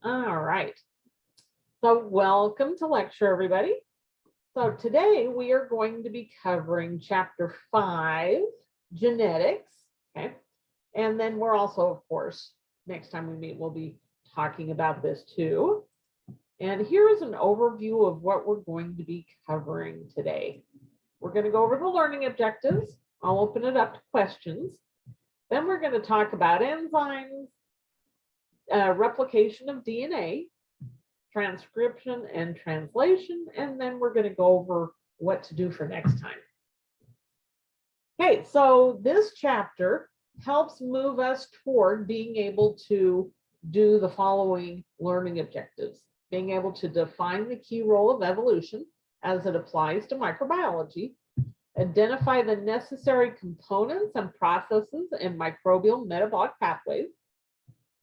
All right. So welcome to lecture, everybody. So today we are going to be covering chapter 5, genetics. Okay. And then we're also, of course, next time we meet, we'll be talking about this too. And here's an overview of what we're going to be covering today. We're going to go over the learning objectives. I'll open it up to questions. Then we're going to talk about enzymes, replication of DNA, transcription and translation, and then we're going to go over what to do for next time. Okay, so this chapter helps move us toward being able to do the following learning objectives. Being able to define the key role of evolution as it applies to microbiology, identify the necessary components and processes in microbial metabolic pathways,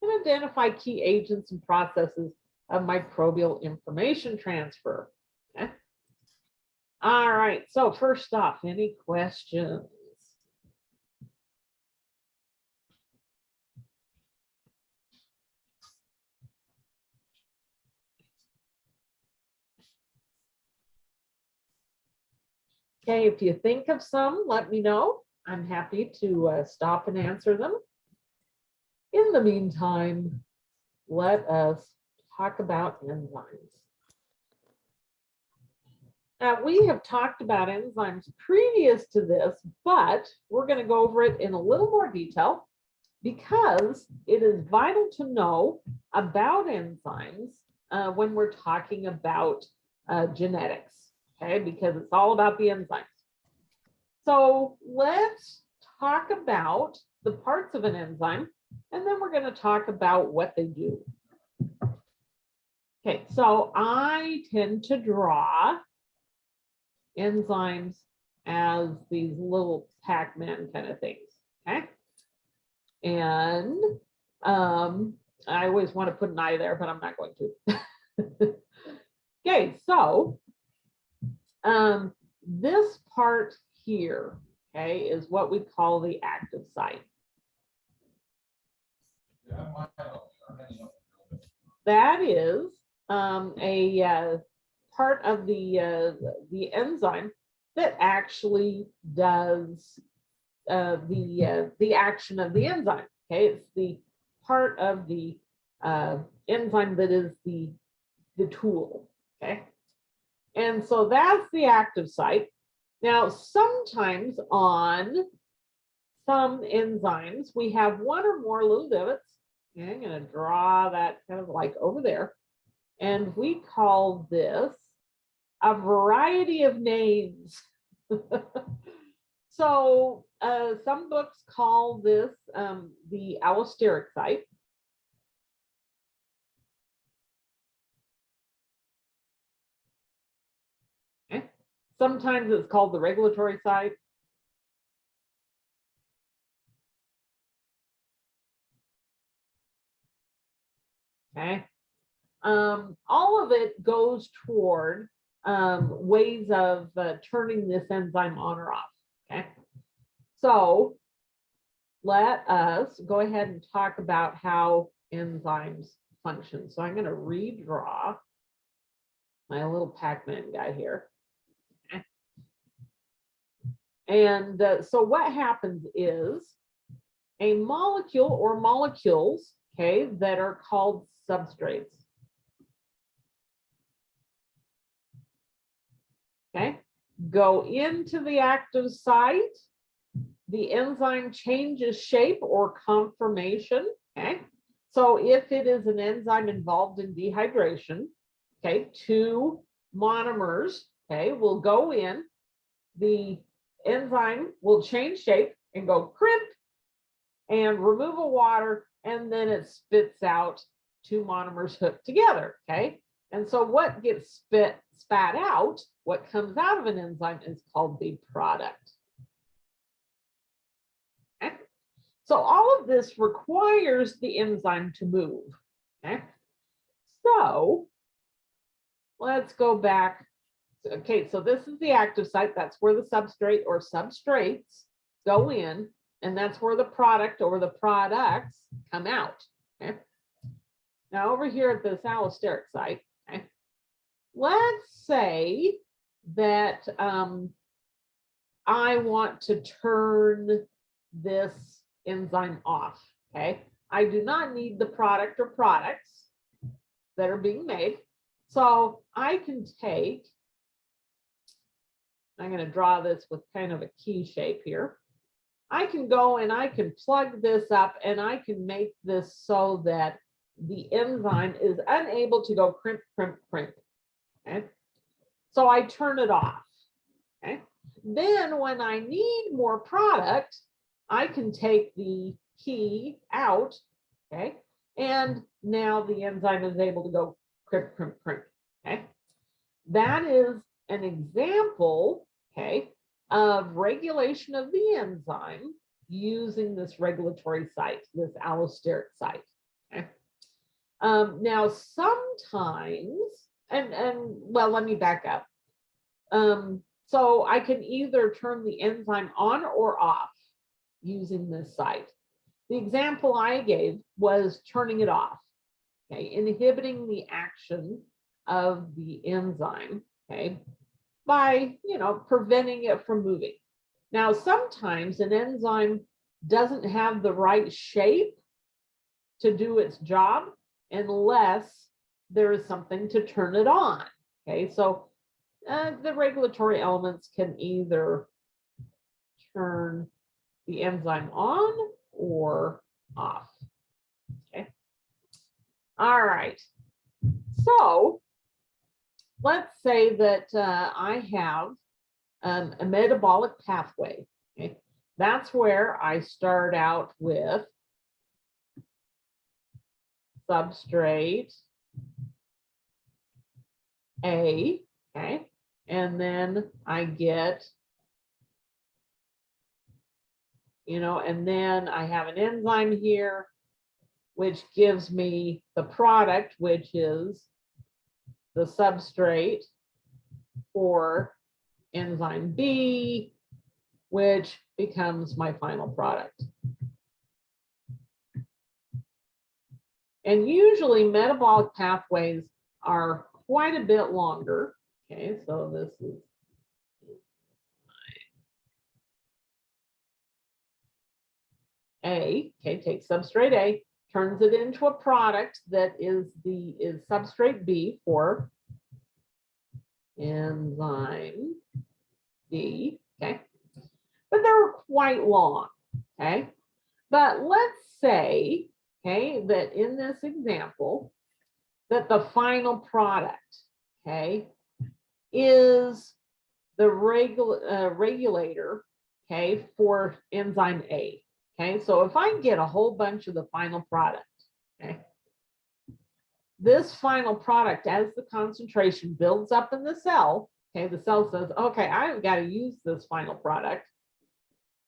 and identify key agents and processes of microbial information transfer. Okay. All right, so first off, any questions? Okay, if you think of some, let me know. I'm happy to stop and answer them. In the meantime, let us talk about enzymes. Now, we have talked about enzymes previous to this, but we're going to go over it in a little more detail because it is vital to know about enzymes when we're talking about genetics. Okay, because it's all about the enzymes. So let's talk about the parts of an enzyme, and then we're going to talk about what they do. Okay, so I tend to draw enzymes as these little Pac-Man kind of things. Okay, and I always want to put an eye there, but I'm not going to. Okay, so this part here, okay, is what we call the active site. That is a part of the enzyme that actually does the action of the enzyme. Okay, it's the part of the enzyme that is the tool. Okay. And so that's the active site. Now, sometimes on some enzymes, we have one or more little divots. And I'm going to draw that kind of like over there. And we call this a variety of names. So some books call this the allosteric site. Sometimes it's called the regulatory site. Okay. All of it goes toward ways of turning this enzyme on or off. Okay. So let us go ahead and talk about how enzymes function. So I'm going to redraw my little Pac-Man guy here. And so what happens is a molecule or molecules, okay, that are called substrates. Okay, go into the active site. The enzyme changes shape or conformation. Okay, so if it is an enzyme involved in dehydration, okay, 2 monomers, okay, will go in. The enzyme will change shape and go crimp and remove the water, and then it spits out 2 monomers hooked together. Okay, and so what gets spat out, what comes out of an enzyme is called the product. Okay, so all of this requires the enzyme to move. Okay, so let's go back. Okay, so this is the active site. That's where the substrate or substrates go in, and that's where the product or the products come out. Okay. Now over here at this allosteric site, okay, let's say that I want to turn this enzyme off, okay? I do not need the product or products that are being made. So I can take, I'm going to draw this with kind of a key shape here. I can go and I can plug this up and I can make this so that the enzyme is unable to go crimp, crimp, crimp. Okay. So I turn it off. Okay. Then when I need more product, I can take the key out. Okay. And now the enzyme is able to go crimp, crimp, crimp. Okay. That is an example, okay, of regulation of the enzyme using this regulatory site, this allosteric site. Okay. Now, sometimes, and well, let me back up. So I can either turn the enzyme on or off using this site. The example I gave was turning it off, okay, inhibiting the action of the enzyme, okay, by, preventing it from moving. Now, sometimes an enzyme doesn't have the right shape to do its job unless there is something to turn it on. Okay, so the regulatory elements can either turn the enzyme on or off. Okay, all right. So let's say that I have a metabolic pathway. Okay, that's where I start out with substrate A, okay, and then I get, and then I have an enzyme here, which gives me the product, which is the substrate for enzyme B, which becomes my final product. And usually metabolic pathways are quite a bit longer. Okay, so this is A, okay, take substrate A, turns it into a product that is substrate B for enzyme B, okay, but they're quite long, okay, but let's say, okay, that in this example, that the final product, okay, is the regulator, okay, for enzyme A. Okay, so if I get a whole bunch of the final product, okay, this final product, as the concentration builds up in the cell, okay, the cell says, okay, I've got to use this final product.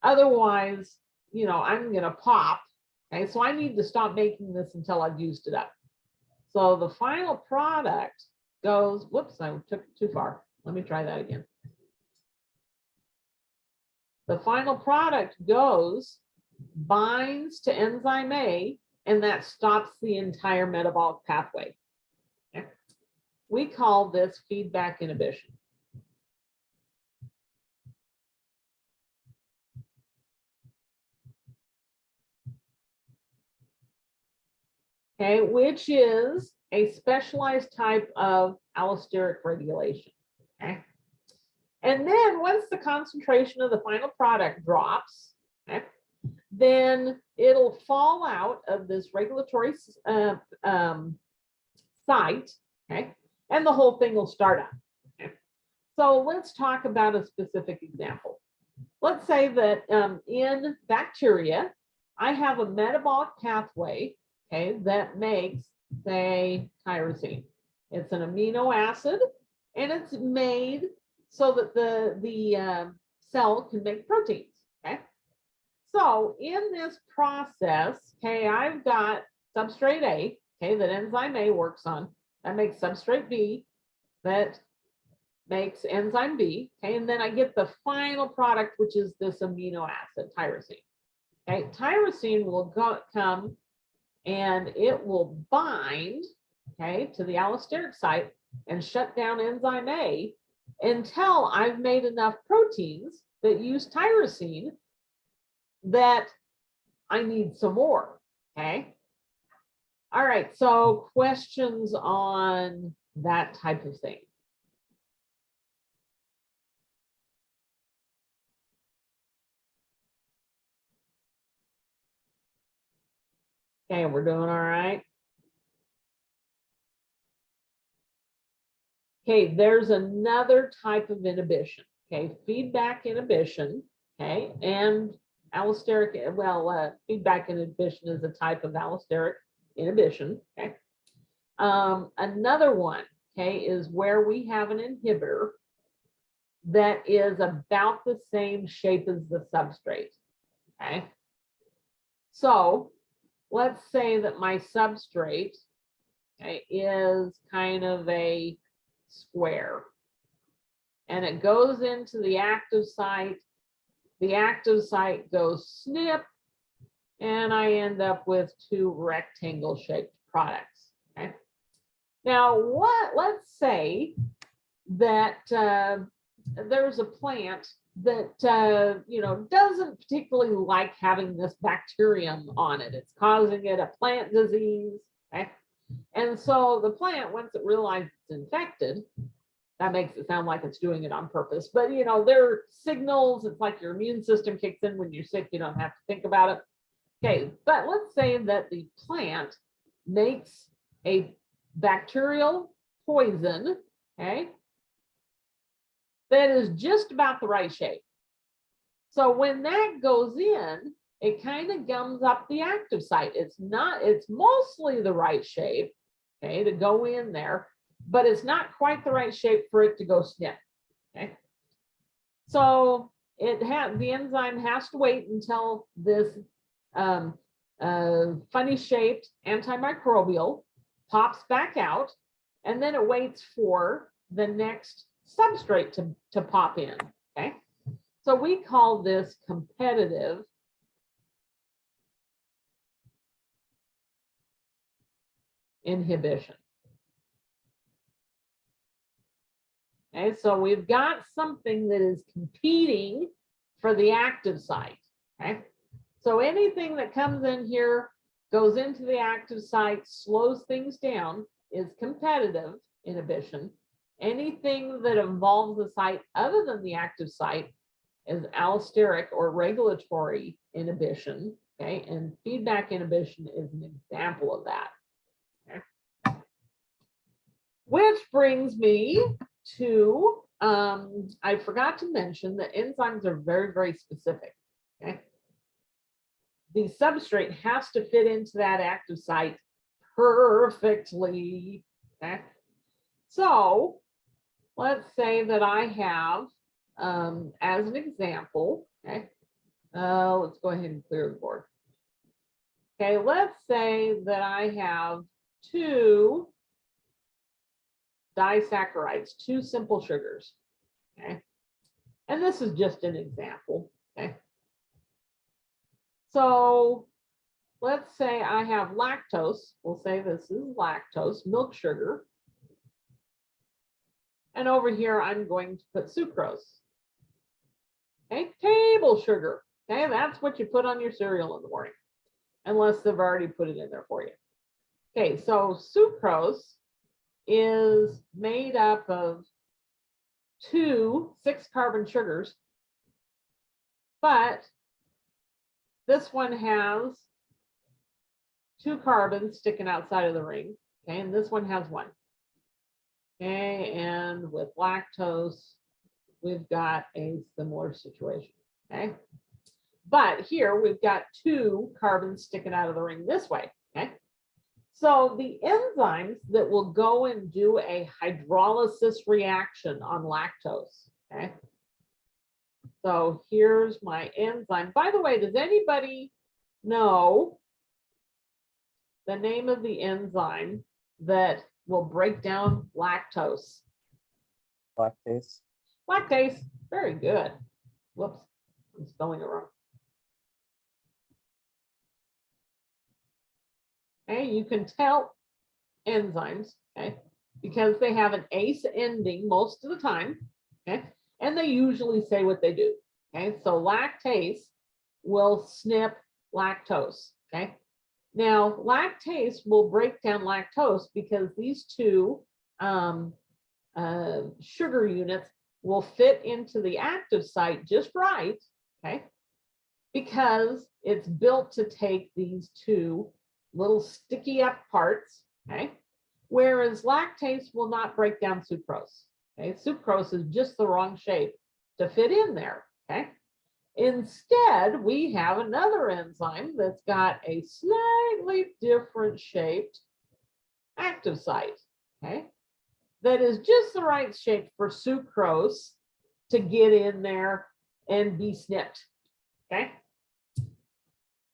Otherwise, I'm going to pop. Okay, so I need to stop making this until I've used it up. So the final product goes, whoops, I took it too far. Let me try that again. The final product goes, binds to enzyme A, and that stops the entire metabolic pathway. Okay. We call this feedback inhibition. Okay, which is a specialized type of allosteric regulation. Okay. And then once the concentration of the final product drops, okay, then it'll fall out of this regulatory site, okay, and the whole thing will start up. Okay. So let's talk about a specific example. Let's say that in bacteria, I have a metabolic pathway, okay, that makes, say, tyrosine. It's an amino acid, and it's made so that the cell can make proteins. Okay. So in this process, okay, I've got substrate A, okay, that enzyme A works on. That makes substrate B, that makes enzyme B, okay, and then I get the final product, which is this amino acid, tyrosine. Okay, tyrosine will come and it will bind, okay, to the allosteric site and shut down enzyme A until I've made enough proteins that use tyrosine that I need some more, okay? All right, so questions on that type of thing? Okay, we're doing all right. Okay, there's another type of inhibition, okay, feedback inhibition, okay, and allosteric, well, feedback inhibition is a type of allosteric inhibition, okay. Another one, okay, is where we have an inhibitor that is about the same shape as the substrate, okay. So let's say that my substrate, okay, is kind of a square, and it goes into the active site. The active site goes snip, and I end up with two rectangle shaped products, okay. Now let's say that there's a plant that you know, doesn't particularly like having this bacterium on it. It's causing it a plant disease, okay. And so the plant, once it realizes it's infected, that makes it sound like it's doing it on purpose, but you know, there are signals. It's like your immune system kicks in when you're sick. You don't have to think about it. Okay, but let's say that the plant makes a bacterial poison, okay, that is just about the right shape. So when that goes in, it kind of gums up the active site. It's mostly the right shape, okay, to go in there, but it's not quite the right shape for it to go snip, okay. So the enzyme has to wait until this funny shaped antimicrobial pops back out, and then it waits for the next substrate to pop in, okay. So we call this competitive inhibition. Okay, so we've got something that is competing for the active site, okay. So anything that comes in here, goes into the active site, slows things down, is competitive inhibition. Anything that involves the site other than the active site is allosteric or regulatory inhibition, okay, and feedback inhibition is an example of that, okay? Which brings me to, I forgot to mention that enzymes are very, very specific, okay? The substrate has to fit into that active site perfectly, okay? So let's say that I have, as an example, okay, let's go ahead and clear the board. Okay, let's say that I have two disaccharides, two simple sugars, okay, and this is just an example, okay. So let's say I have lactose. We'll say this is lactose, milk sugar. And over here, I'm going to put sucrose. Okay, table sugar. Okay, that's what you put on your cereal in the morning, unless they've already put it in there for you. Okay, so sucrose is made up of two 6-carbon sugars, but this one has 2 carbons sticking outside of the ring, okay, and this one has 1. Okay, and with lactose, we've got a similar situation, okay? But here we've got 2 carbons sticking out of the ring this way, okay? So the enzymes that will go and do a hydrolysis reaction on lactose, okay? So here's my enzyme. By the way, does anybody know the name of the enzyme that will break down lactose? Lactase. Lactase. Very good. Whoops, I'm spelling it wrong. Okay, you can tell enzymes, okay, because they have an ACE ending most of the time, okay, and they usually say what they do. Okay, so lactase will snip lactose. Okay, now lactase will break down lactose because these two sugar units will fit into the active site just right. Okay, because it's built to take these two little sticky up parts. Okay, whereas lactase will not break down sucrose. Okay, sucrose is just the wrong shape to fit in there. Okay, instead, we have another enzyme that's got a slightly different shaped active site. Okay, that is just the right shape for sucrose to get in there and be snipped. Okay.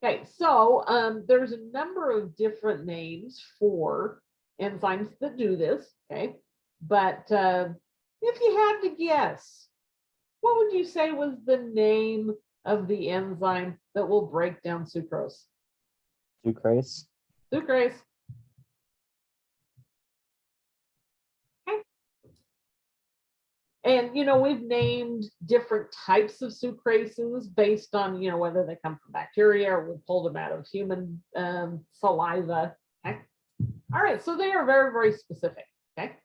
Okay, so there's a number of different names for enzymes that do this, okay? But if you had to guess, what would you say was the name of the enzyme that will break down sucrose? Sucrase. Sucrase. Okay. And, we've named different types of sucrases based on, whether they come from bacteria or we pulled them out of human saliva. Okay. All right, so they are very, very specific. Okay.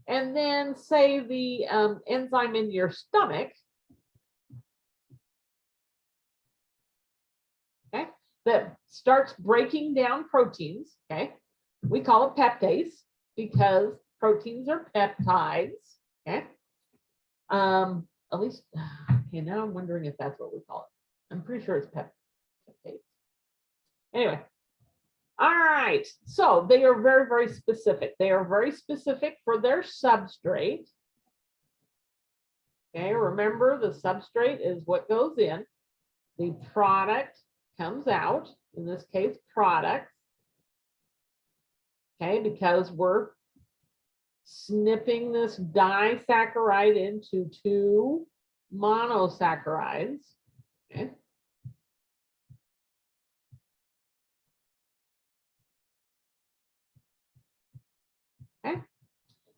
And then say the enzyme in your stomach, okay, that starts breaking down proteins. Okay. We call it peptase because proteins are peptides. Okay. At least, okay, now I'm wondering if that's what we call it. I'm pretty sure it's peptase. Anyway, all right, so they are very, very specific. They are very specific for their substrate. Okay, remember the substrate is what goes in. The product comes out, in this case, products. Okay, because we're snipping this disaccharide into two monosaccharides. Okay. Okay.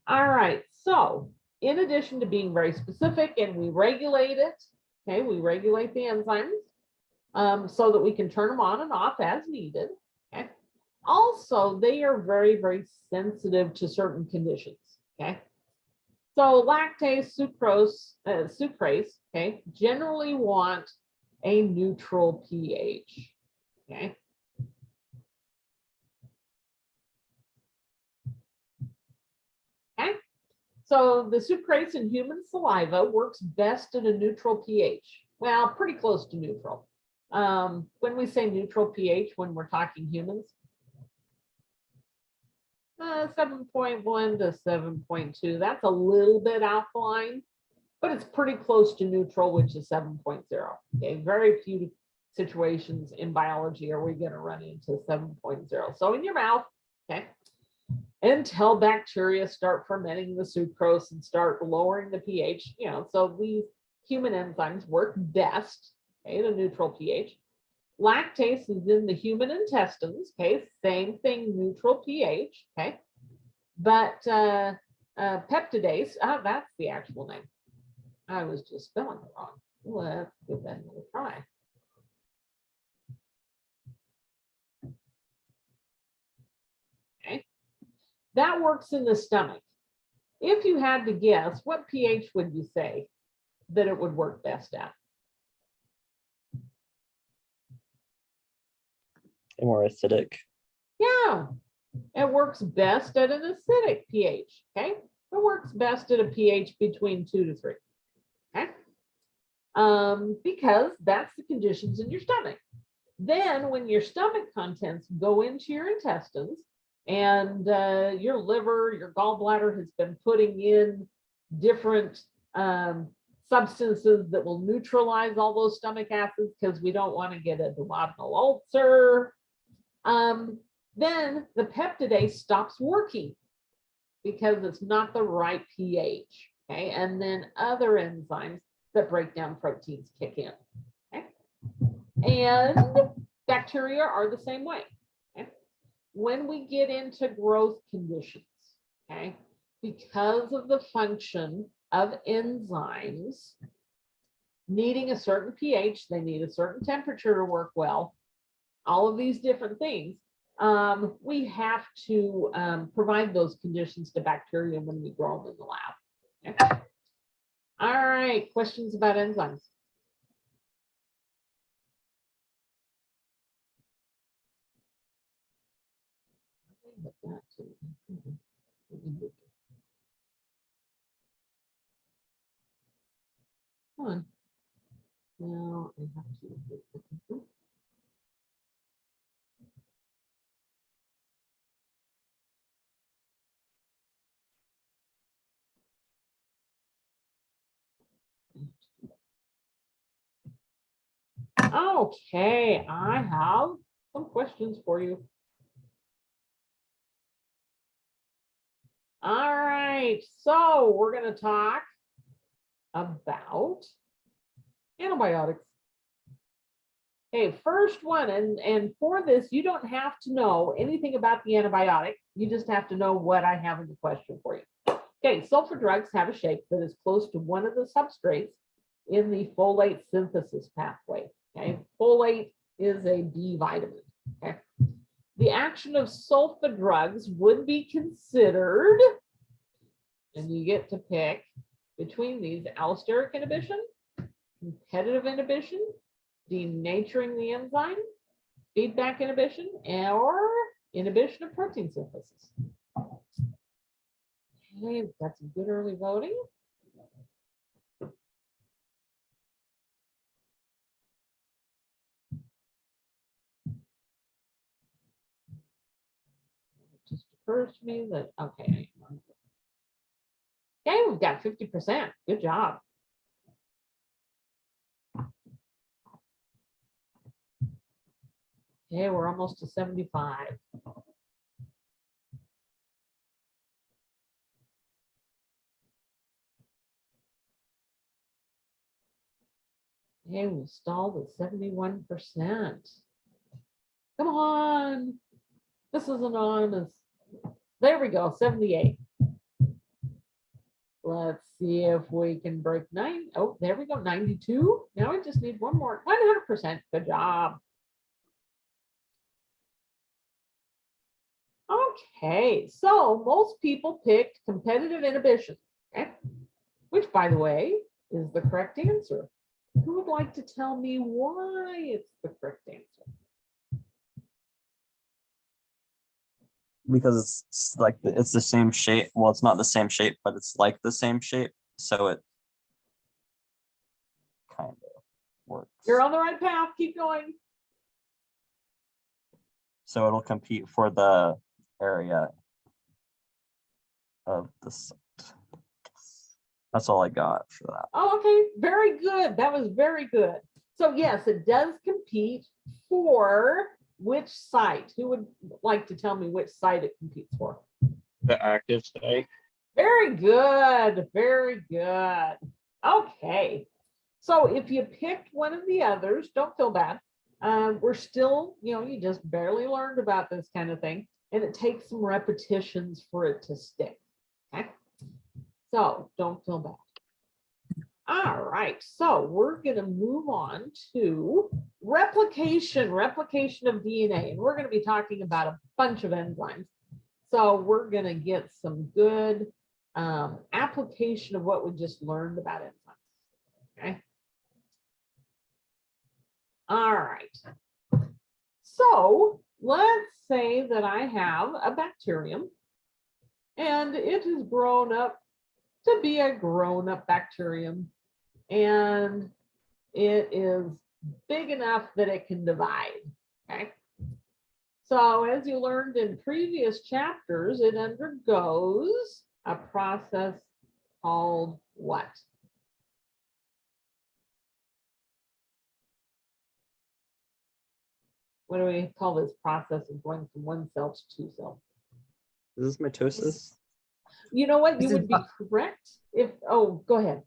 All right. So in addition to being very specific, and we regulate it, okay, we regulate the enzymes so that we can turn them on and off as needed. Okay. Also, they are very, very sensitive to certain conditions. Okay. So lactase, sucrase, okay, generally want a neutral pH. Okay. Okay. So the sucrase in human saliva works best at a neutral pH. Well, pretty close to neutral. When we say neutral pH, when we're talking humans, 7.1 to 7.2. That's a little bit alkaline, but it's pretty close to neutral, which is 7.0. Okay, very few situations in biology are we going to run into 7.0. So in your mouth, okay, until bacteria start fermenting the sucrose and start lowering the pH, so these human enzymes work best, okay, at a neutral pH. Lactase is in the human intestines, okay, same thing, neutral pH, okay. But peptidase, that's the actual name. I was just spelling it wrong. Let's give that another try. Okay, that works in the stomach. If you had to guess, what pH would you say that it would work best at? More acidic. Yeah, it works best at an acidic pH. Okay, it works best at a pH between 2 to 3. Okay, because that's the conditions in your stomach. Then when your stomach contents go into your intestines and your liver, your gallbladder has been putting in different substances that will neutralize all those stomach acids because we don't want to get a duodenal ulcer, then the peptidase stops working because it's not the right pH. Okay, and then other enzymes that break down proteins kick in. Okay, and bacteria are the same way. Okay, when we get into growth conditions, okay, because of the function of enzymes needing a certain pH, they need a certain temperature to work well, all of these different things, we have to provide those conditions to bacteria when we grow them in the lab. Okay. All right, questions about enzymes? Come on. Now I have to. Okay, I have some questions for you. All right, so we're going to talk about antibiotics. Okay, first one, and for this, you don't have to know anything about the antibiotic. You just have to know what I have in the question for you. Okay, sulfur drugs have a shape that is close to one of the substrates in the folate synthesis pathway. Okay, folate is a B vitamin. Okay, the action of sulfur drugs would be considered, and you get to pick between these: allosteric inhibition, competitive inhibition, denaturing the enzyme, feedback inhibition, or inhibition of protein synthesis. Okay, we've got some good early voting. It just occurs to me that, okay, we've got 50%. Good job. Okay, we're almost to 75. Okay, we stalled at 71%. Come on. This is anonymous. There we go, 78. Let's see if we can break 9. Oh, there we go, 92. Now I just need one more. 100%. Good job. Okay, so most people picked competitive inhibition, okay? Which, by the way, is the correct answer. Who would like to tell me why it's the correct answer? Because it's like it's the same shape. Well, it's not the same shape, but it's like the same shape. So it kind of works. You're on the right path. Keep going. So it'll compete for the area of the site. That's all I got for that. Oh, okay. Very good. That was very good. So yes, it does compete for which site? Who would like to tell me which site it competes for? The active site. Very good. Very good. Okay. So if you picked one of the others, don't feel bad. We're still, you just barely learned about this kind of thing, and it takes some repetitions for it to stick. Okay. So don't feel bad. All right, so we're going to move on to replication of DNA, and we're going to be talking about a bunch of enzymes. So we're going to get some good application of what we just learned about enzymes. Okay. All right. So let's say that I have a bacterium, and it has grown up to be a grown-up bacterium, and it is big enough that it can divide. Okay. So as you learned in previous chapters, it undergoes a process called what? What do we call this process of going from one cell to two cells? Is this mitosis? You know what? You would be correct if, oh, go ahead.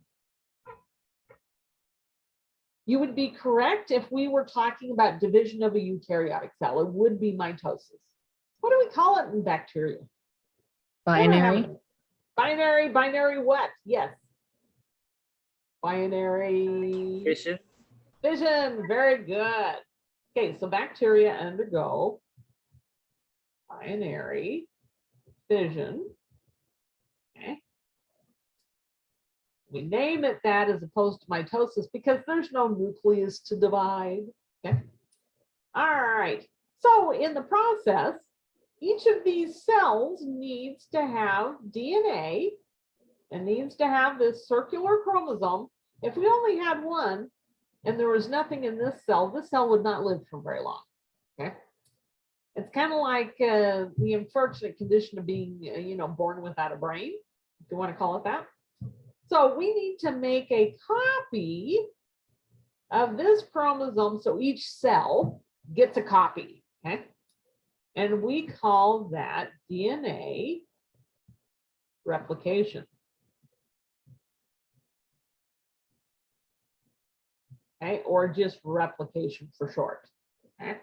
You would be correct if we were talking about division of a eukaryotic cell. It would be mitosis. What do we call it in bacteria? What do I have? Binary. Binary what? Yes. Binary Fission. fission. Very good. Okay, so bacteria undergo binary fission. Okay. We name it that as opposed to mitosis because there's no nucleus to divide. Okay. All right. So in the process, each of these cells needs to have DNA and needs to have this circular chromosome. If we only had one and there was nothing in this cell would not live for very long. Okay. It's kind of like the unfortunate condition of being, born without a brain, if you want to call it that. So we need to make a copy of this chromosome so each cell gets a copy. Okay. And we call that DNA replication. Okay, or just replication for short. Okay.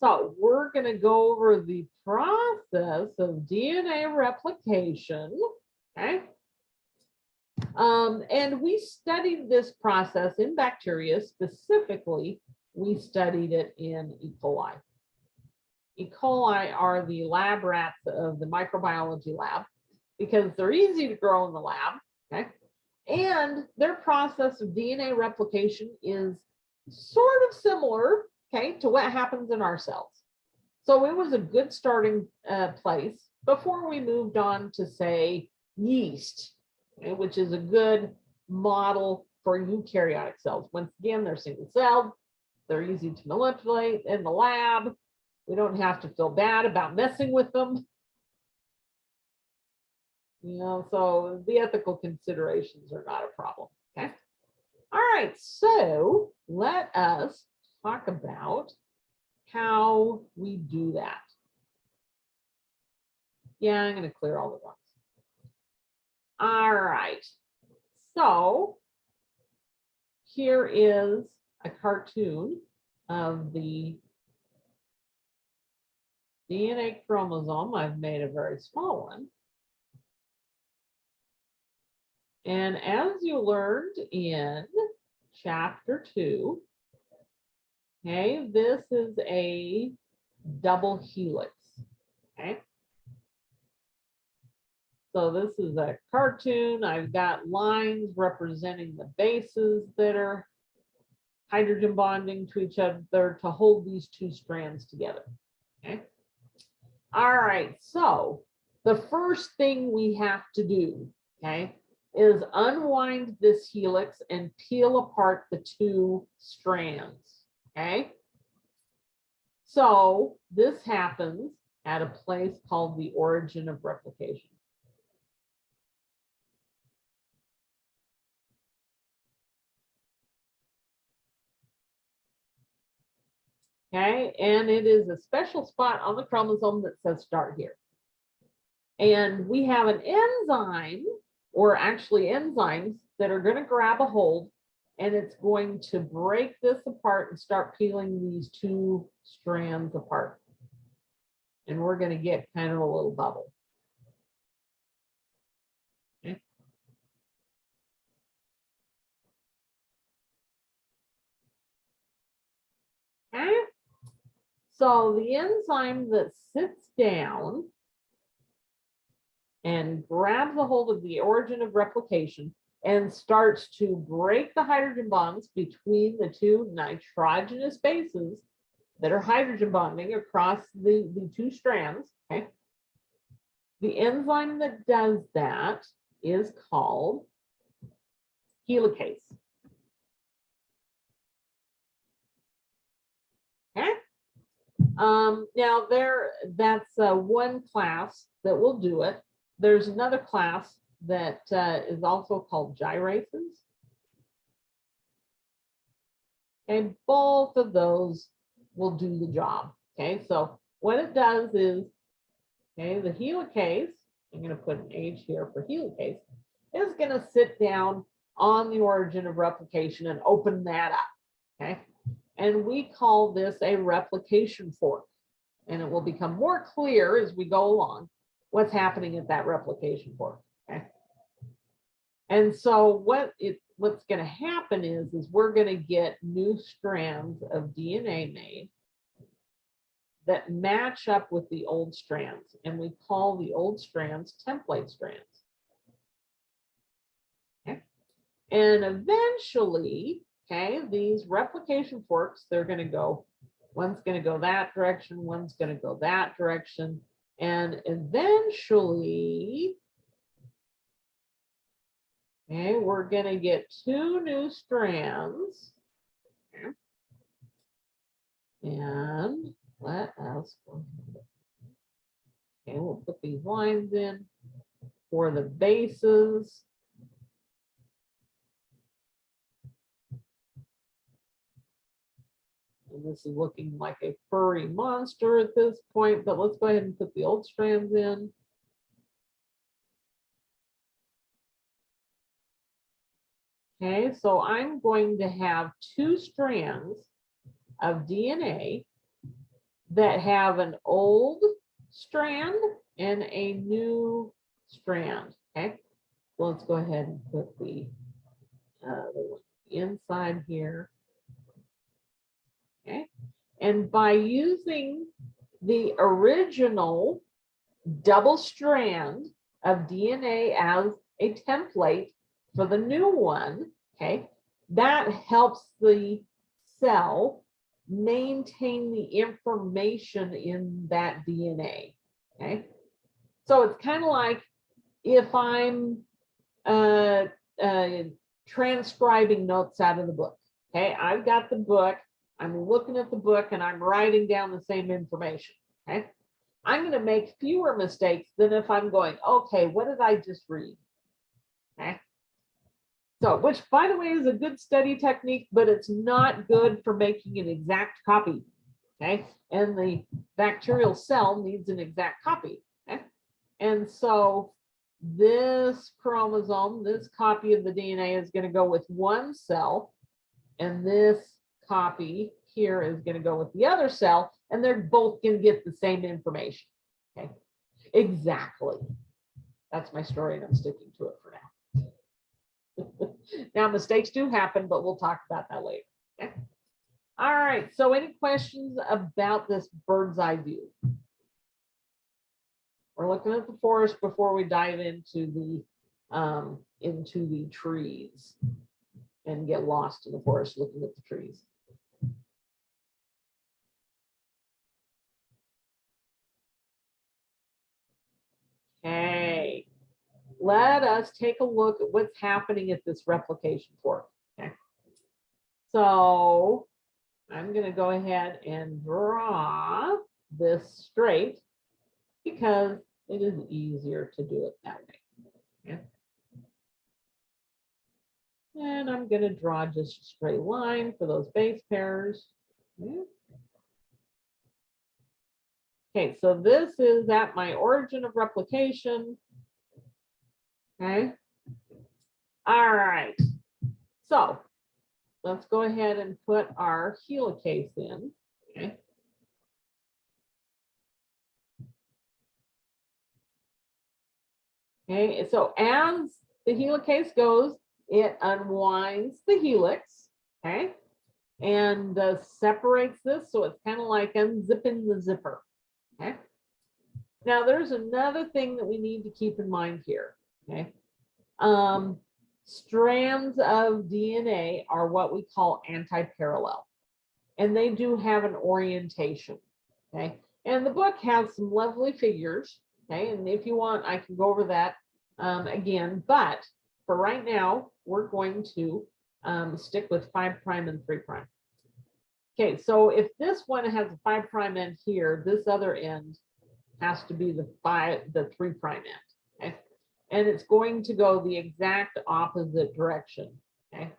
So we're going to go over the process of DNA replication. Okay. And we studied this process in bacteria. Specifically, we studied it in E. coli. E. coli are the lab rats of the microbiology lab because they're easy to grow in the lab. Okay. And their process of DNA replication is sort of similar, okay, to what happens in our cells. So it was a good starting place before we moved on to, say, yeast, okay, which is a good model for eukaryotic cells. Once again, they're single-celled, they're easy to manipulate in the lab. We don't have to feel bad about messing with them. So the ethical considerations are not a problem. Okay. All right. So let us talk about how we do that. Yeah, I'm going to clear all the rocks. All right. So here is a cartoon of the DNA chromosome. I've made a very small one. And as you learned in chapter 2, okay, this is a double helix, okay? So this is a cartoon. I've got lines representing the bases that are hydrogen bonding to each other to hold these two strands together, okay? All right, so the first thing we have to do, okay, is unwind this helix and peel apart the two strands, okay? So this happens at a place called the origin of replication. Okay, and it is a special spot on the chromosome that says start here. And we have an enzyme, or actually enzymes, that are going to grab a hold, and it's going to break this apart and start peeling these two strands apart. And we're going to get kind of a little bubble. Okay. Okay. So the enzyme that sits down and grabs a hold of the origin of replication and starts to break the hydrogen bonds between the two nitrogenous bases that are hydrogen bonding across the two strands. Okay. The enzyme that does that is called helicase. Okay. Now that's one class that will do it. There's another class that is also called gyrases. And both of those will do the job. Okay, so what it does is, okay, the helicase, I'm going to put an H here for helicase, is going to sit down on the origin of replication and open that up. Okay, and we call this a replication fork. and it will become more clear as we go along what's happening at that replication fork. Okay. And so what's going to happen is we're going to get new strands of DNA made that match up with the old strands, and we call the old strands template strands. Okay. And eventually, okay, these replication forks, they're going to go, one's going to go that direction, one's going to go that direction, and eventually, okay, we're going to get two new strands. Okay. And let us go ahead. Okay, we'll put these lines in for the bases. And this is looking like a furry monster at this point, but let's go ahead and put the old strands in. Okay, so I'm going to have two strands of DNA that have an old strand and a new strand. Okay, so let's go ahead and put the inside here. Okay, and by using the original double strand of DNA as a template for the new one, okay, that helps the cell maintain the information in that DNA. Okay, so it's kind of like if I'm transcribing notes out of the book. Okay, I've got the book, I'm looking at the book, and I'm writing down the same information. Okay, I'm going to make fewer mistakes than if I'm going, okay, what did I just read? Okay. So, which by the way is a good study technique, but it's not good for making an exact copy. Okay. And the bacterial cell needs an exact copy. Okay. And so this chromosome, this copy of the DNA is going to go with one cell, and this copy here is going to go with the other cell, and they're both going to get the same information. Okay. Exactly. That's my story, and I'm sticking to it for now. Now, mistakes do happen, but we'll talk about that later. Okay. All right. So any questions about this bird's eye view? We're looking at the forest before we dive into the trees and get lost in the forest looking at the trees. Okay. Let us take a look at what's happening at this replication fork. Okay. So I'm going to go ahead and draw this straight because it is easier to do it that way. Okay. And I'm going to draw just a straight line for those base pairs. Okay, so this is at my origin of replication. Okay. All right. So let's go ahead and put our helicase in. Okay. Okay, so as the helicase goes, it unwinds the helix, okay, and separates this, so it's kind of like unzipping the zipper, okay. Now, there's another thing that we need to keep in mind here, okay. Strands of DNA are what we call anti-parallel, and they do have an orientation, okay. And the book has some lovely figures, okay, and if you want, I can go over that again, but for right now, we're going to stick with 5' and 3'. Okay, so if this one has a 5' end here, this other end has to be the 3' end, okay? And it's going to go the exact opposite direction, okay?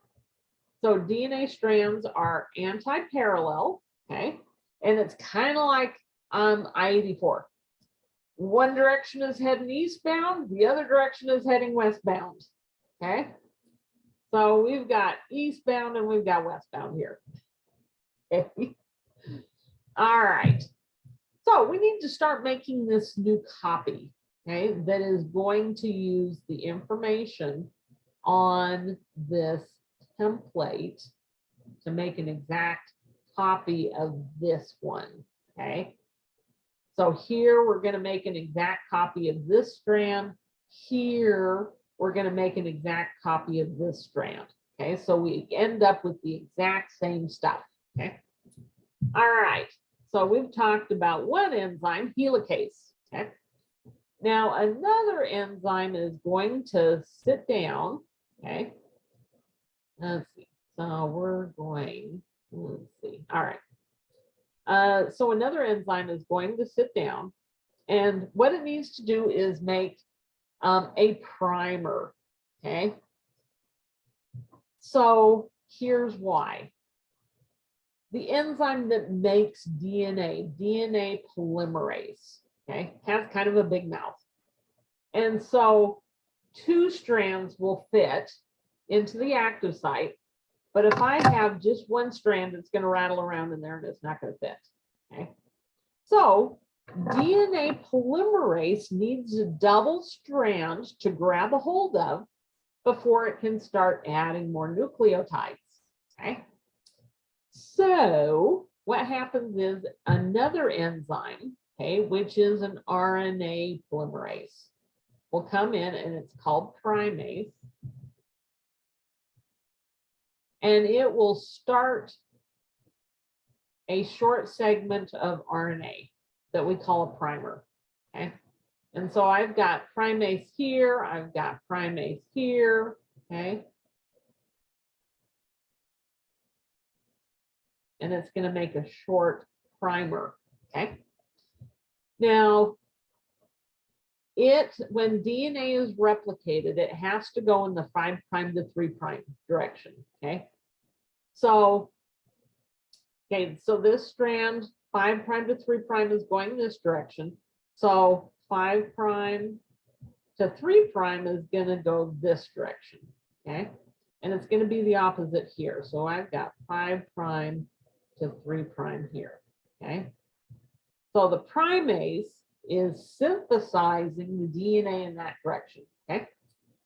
So DNA strands are anti-parallel, okay? And it's kind of like I-84. One direction is heading eastbound, the other direction is heading westbound, okay? So we've got eastbound and we've got westbound here. Okay. All right. So we need to start making this new copy, okay, that is going to use the information on this template to make an exact copy of this one, okay? So here we're going to make an exact copy of this strand. Here we're going to make an exact copy of this strand, okay? So we end up with the exact same stuff, okay? All right, so we've talked about one enzyme, helicase, okay? Now another enzyme is going to sit down, okay? Let's see, so we're going, let's see, all right. So another enzyme is going to sit down, and what it needs to do is make a primer, okay? So here's why. The enzyme that makes DNA polymerase, okay, has kind of a big mouth. And so 2 strands will fit into the active site, but if I have just 1 strand, it's going to rattle around in there and it's not going to fit, okay? So DNA polymerase needs a double strand to grab a hold of before it can start adding more nucleotides, okay? So what happens is another enzyme, okay, which is an RNA polymerase, will come in, and it's called primase. And it will start a short segment of RNA that we call a primer, okay? And so I've got primase here, I've got primase here, okay? And it's going to make a short primer, okay? Now, when DNA is replicated, it has to go in the 5' to 3' direction, okay? So, okay, so this strand, 5' to 3' is going this direction. So 5' to 3' is going to go this direction, okay? And it's going to be the opposite here. So I've got 5' to 3' here, okay? So the primase is synthesizing the DNA in that direction, okay?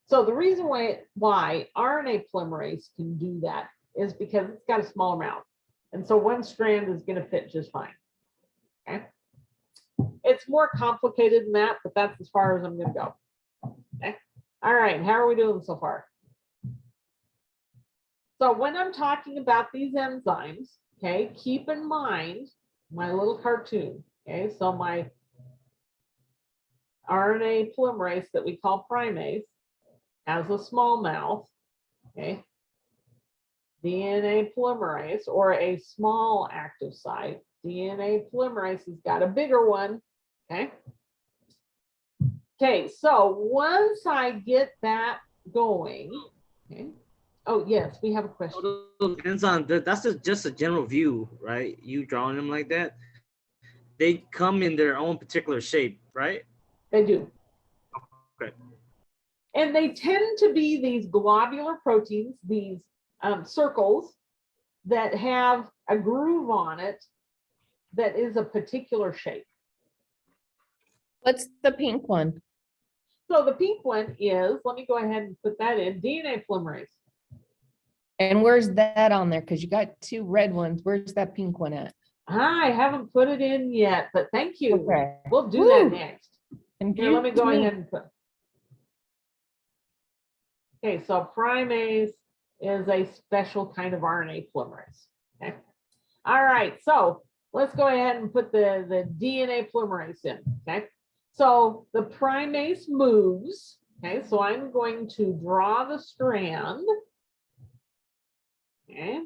So the reason why RNA polymerase can do that is because it's got a smaller mouth. And so 1 strand is going to fit just fine, okay? It's more complicated than that, but that's as far as I'm going to go, okay? All right, how are we doing so far? So when I'm talking about these enzymes, okay, keep in mind my little cartoon, okay? So my RNA polymerase that we call primase has a small mouth, okay? DNA polymerase, or a small active site. DNA polymerase has got a bigger one, okay? Okay, so once I get that going, okay. Oh, yes, we have a question. Enzyme, that's just a general view, right? You drawing them like that. They come in their own particular shape, right? They do. Okay. And they tend to be these globular proteins, these circles that have a groove on it that is a particular shape. What's the pink one? So the pink one is, let me go ahead and put that in, DNA polymerase. And where's that on there? Because you got 2 red ones. Where's that pink one at? I haven't put it in yet, but thank you. Okay. We'll do Woo. that next. Here, let me Confused go me. ahead and put. Okay, so primase is a special kind of RNA polymerase. Okay. All right, so let's go ahead and put the DNA polymerase in. Okay. So the primase moves. Okay, so I'm going to draw the strand. Okay.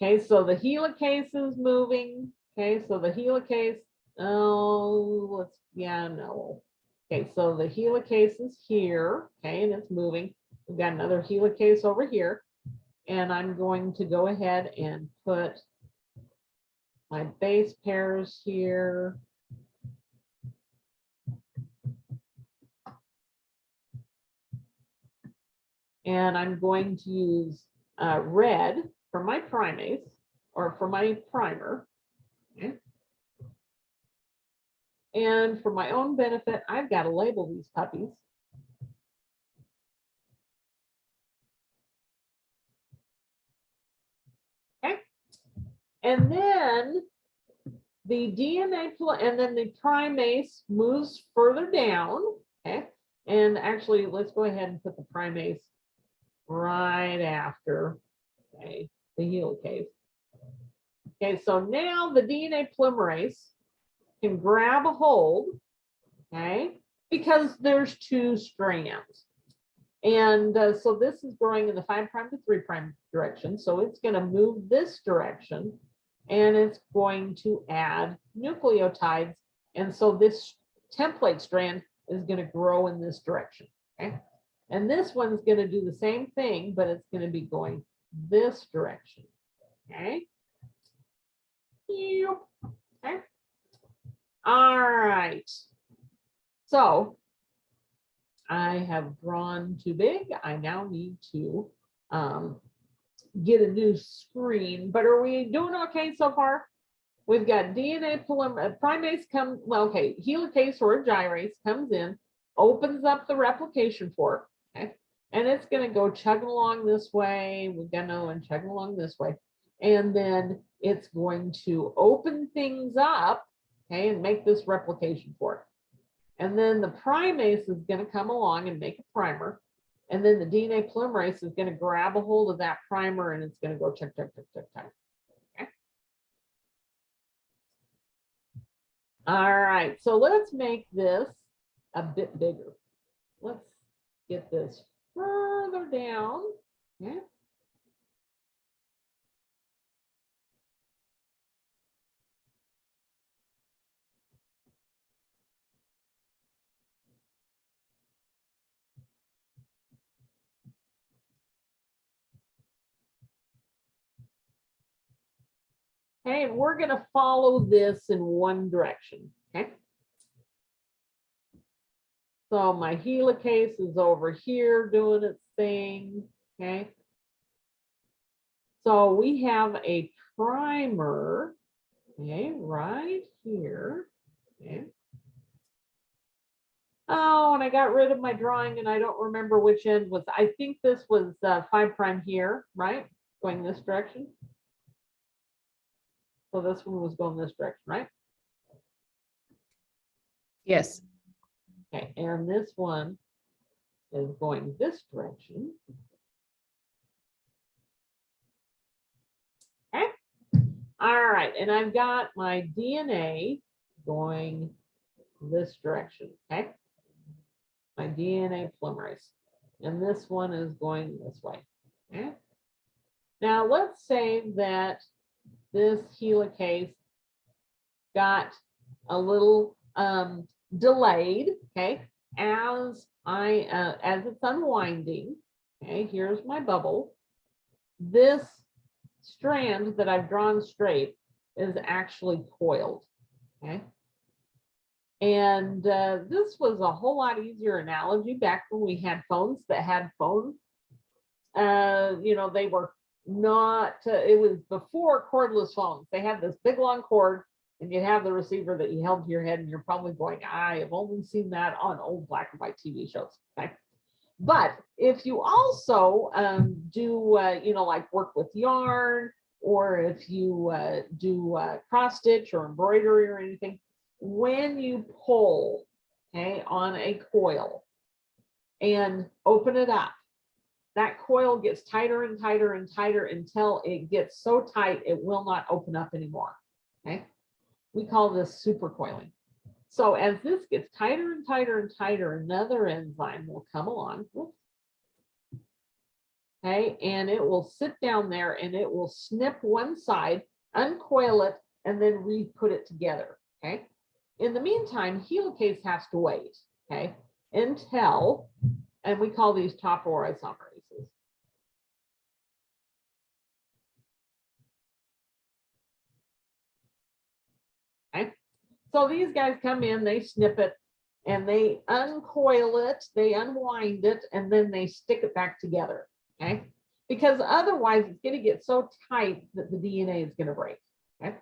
Okay, so the helicase is moving. Okay, so the helicase, Okay, so the helicase is here, okay, and it's moving. We've got another helicase over here, and I'm going to go ahead and put my base pairs here. And I'm going to use red for my primase or for my primer. Okay. And for my own benefit, I've got to label these puppies. Okay. And then the DNA, and then the primase moves further down. Okay. And actually, let's go ahead and put the primase right after, okay, the helicase. Okay, so now the DNA polymerase can grab a hold, okay, because there's two strands. And so this is going in the 5' to 3' direction. So it's going to move this direction and it's going to add nucleotides. And so this template strand is going to grow in this direction. Okay. And this one's going to do the same thing, but it's going to be going this direction. Okay. Yep. Okay. All right. So I have drawn too big. I now need to get a new screen, but are we doing okay so far? We've got DNA primase come, well, okay, helicase or a gyrase comes in, opens up the replication fork, okay, and it's going to go chugging along this way. We're going to and chugging along this way, and then it's going to open things up, okay, and make this replication fork. And then the primase is going to come along and make a primer. And then the DNA polymerase is going to grab a hold of that primer and it's going to go check, check, check, check, check. Okay. All right, so let's make this a bit bigger. Let's get this further down. Okay. Okay, and we're going to follow this in one direction. Okay. So my helicase is over here doing its thing. Okay. So we have a primer, okay, right here. Okay. Oh, and I got rid of my drawing and I don't remember which end was. I think this was 5' here, right? Going this direction. So this one was going this direction, right? Yes. Okay, and this one is going this direction. Okay. All right, and I've got my DNA going this direction, okay? My DNA polymerase. And this one is going this way, okay? Now let's say that this helicase got a little delayed, okay, as it's unwinding. Okay, here's my bubble. This strand that I've drawn straight is actually coiled. Okay, and this was a whole lot easier analogy back when we had phones that had phones. You know, they were not, it was before cordless phones. They had this big long cord and you have the receiver that you held to your head and you're probably going, I have only seen that on old black and white TV shows. Okay. But if you also do, you know, like work with yarn, or if you do cross stitch or embroidery or anything, when you pull, okay, on a coil and open it up, that coil gets tighter and tighter and tighter until it gets so tight it will not open up anymore. Okay, we call this supercoiling. So as this gets tighter and tighter and tighter, another enzyme will come along. Okay, and it will sit down there and it will snip one side, uncoil it, and then re-put it together. Okay. In the meantime, helicase has to wait. Okay, until, and we call these topoisomerases. Okay, so these guys come in, they snip it, and they uncoil it, they unwind it, and then they stick it back together. Okay, because otherwise it's going to get so tight that the DNA is going to break. Okay.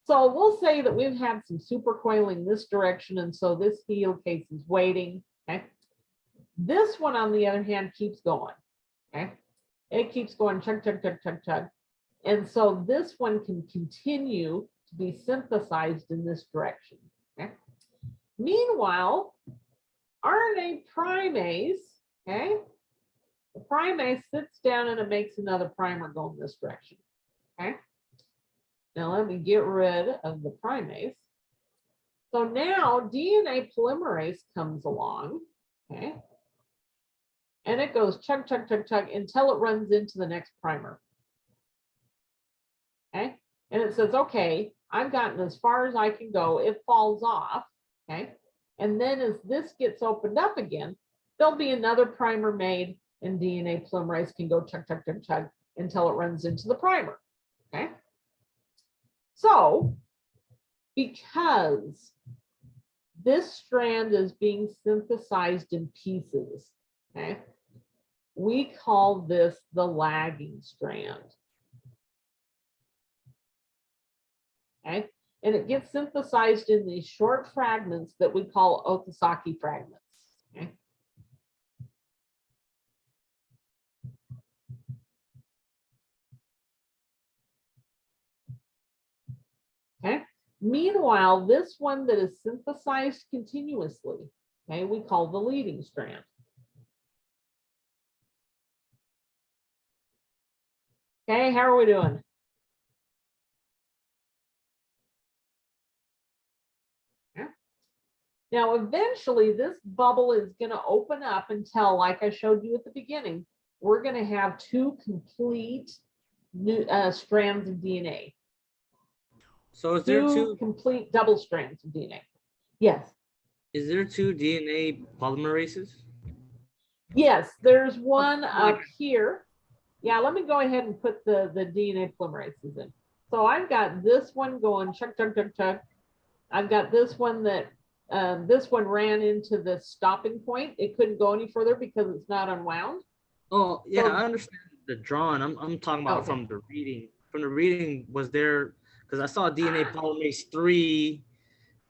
So we'll say that we've had some supercoiling this direction, and so this helix is waiting. Okay. This one, on the other hand, keeps going. Okay. It keeps going, chug, chug, chug, chug, chug. And so this one can continue to be synthesized in this direction. Okay. Meanwhile, RNA primase, okay, the primase sits down and it makes another primer go in this direction. Okay. Now let me get rid of the primase. So now DNA polymerase comes along, okay, and it goes chug, chug, chug, chug until it runs into the next primer. Okay, and it says, okay, I've gotten as far as I can go. It falls off, okay, and then as this gets opened up again, there'll be another primer made, and DNA polymerase can go chug, chug, chug, chug until it runs into the primer. Okay, so because this strand is being synthesized in pieces, okay, we call this the lagging strand. Okay, and it gets synthesized in these short fragments that we call Okazaki fragments. Okay. Okay. Meanwhile, this one that is synthesized continuously, okay, we call the leading strand. Okay, how are we doing? Now, eventually, this bubble is going to open up until, like I showed you at the beginning, we're going to have two complete new strands of DNA. So is there two complete double strands of DNA? Yes. Is there two DNA polymerases? Yes, there's one up here. Yeah, let me go ahead and put the DNA polymerases in. So I've got this one going chug, chug, chug, chug. I've got this one that this one ran into the stopping point. It couldn't go any further because it's not unwound. Oh, yeah, So, I understand the drawing. I'm talking about okay. from the reading. From the reading, was there, because I saw DNA polymerase 3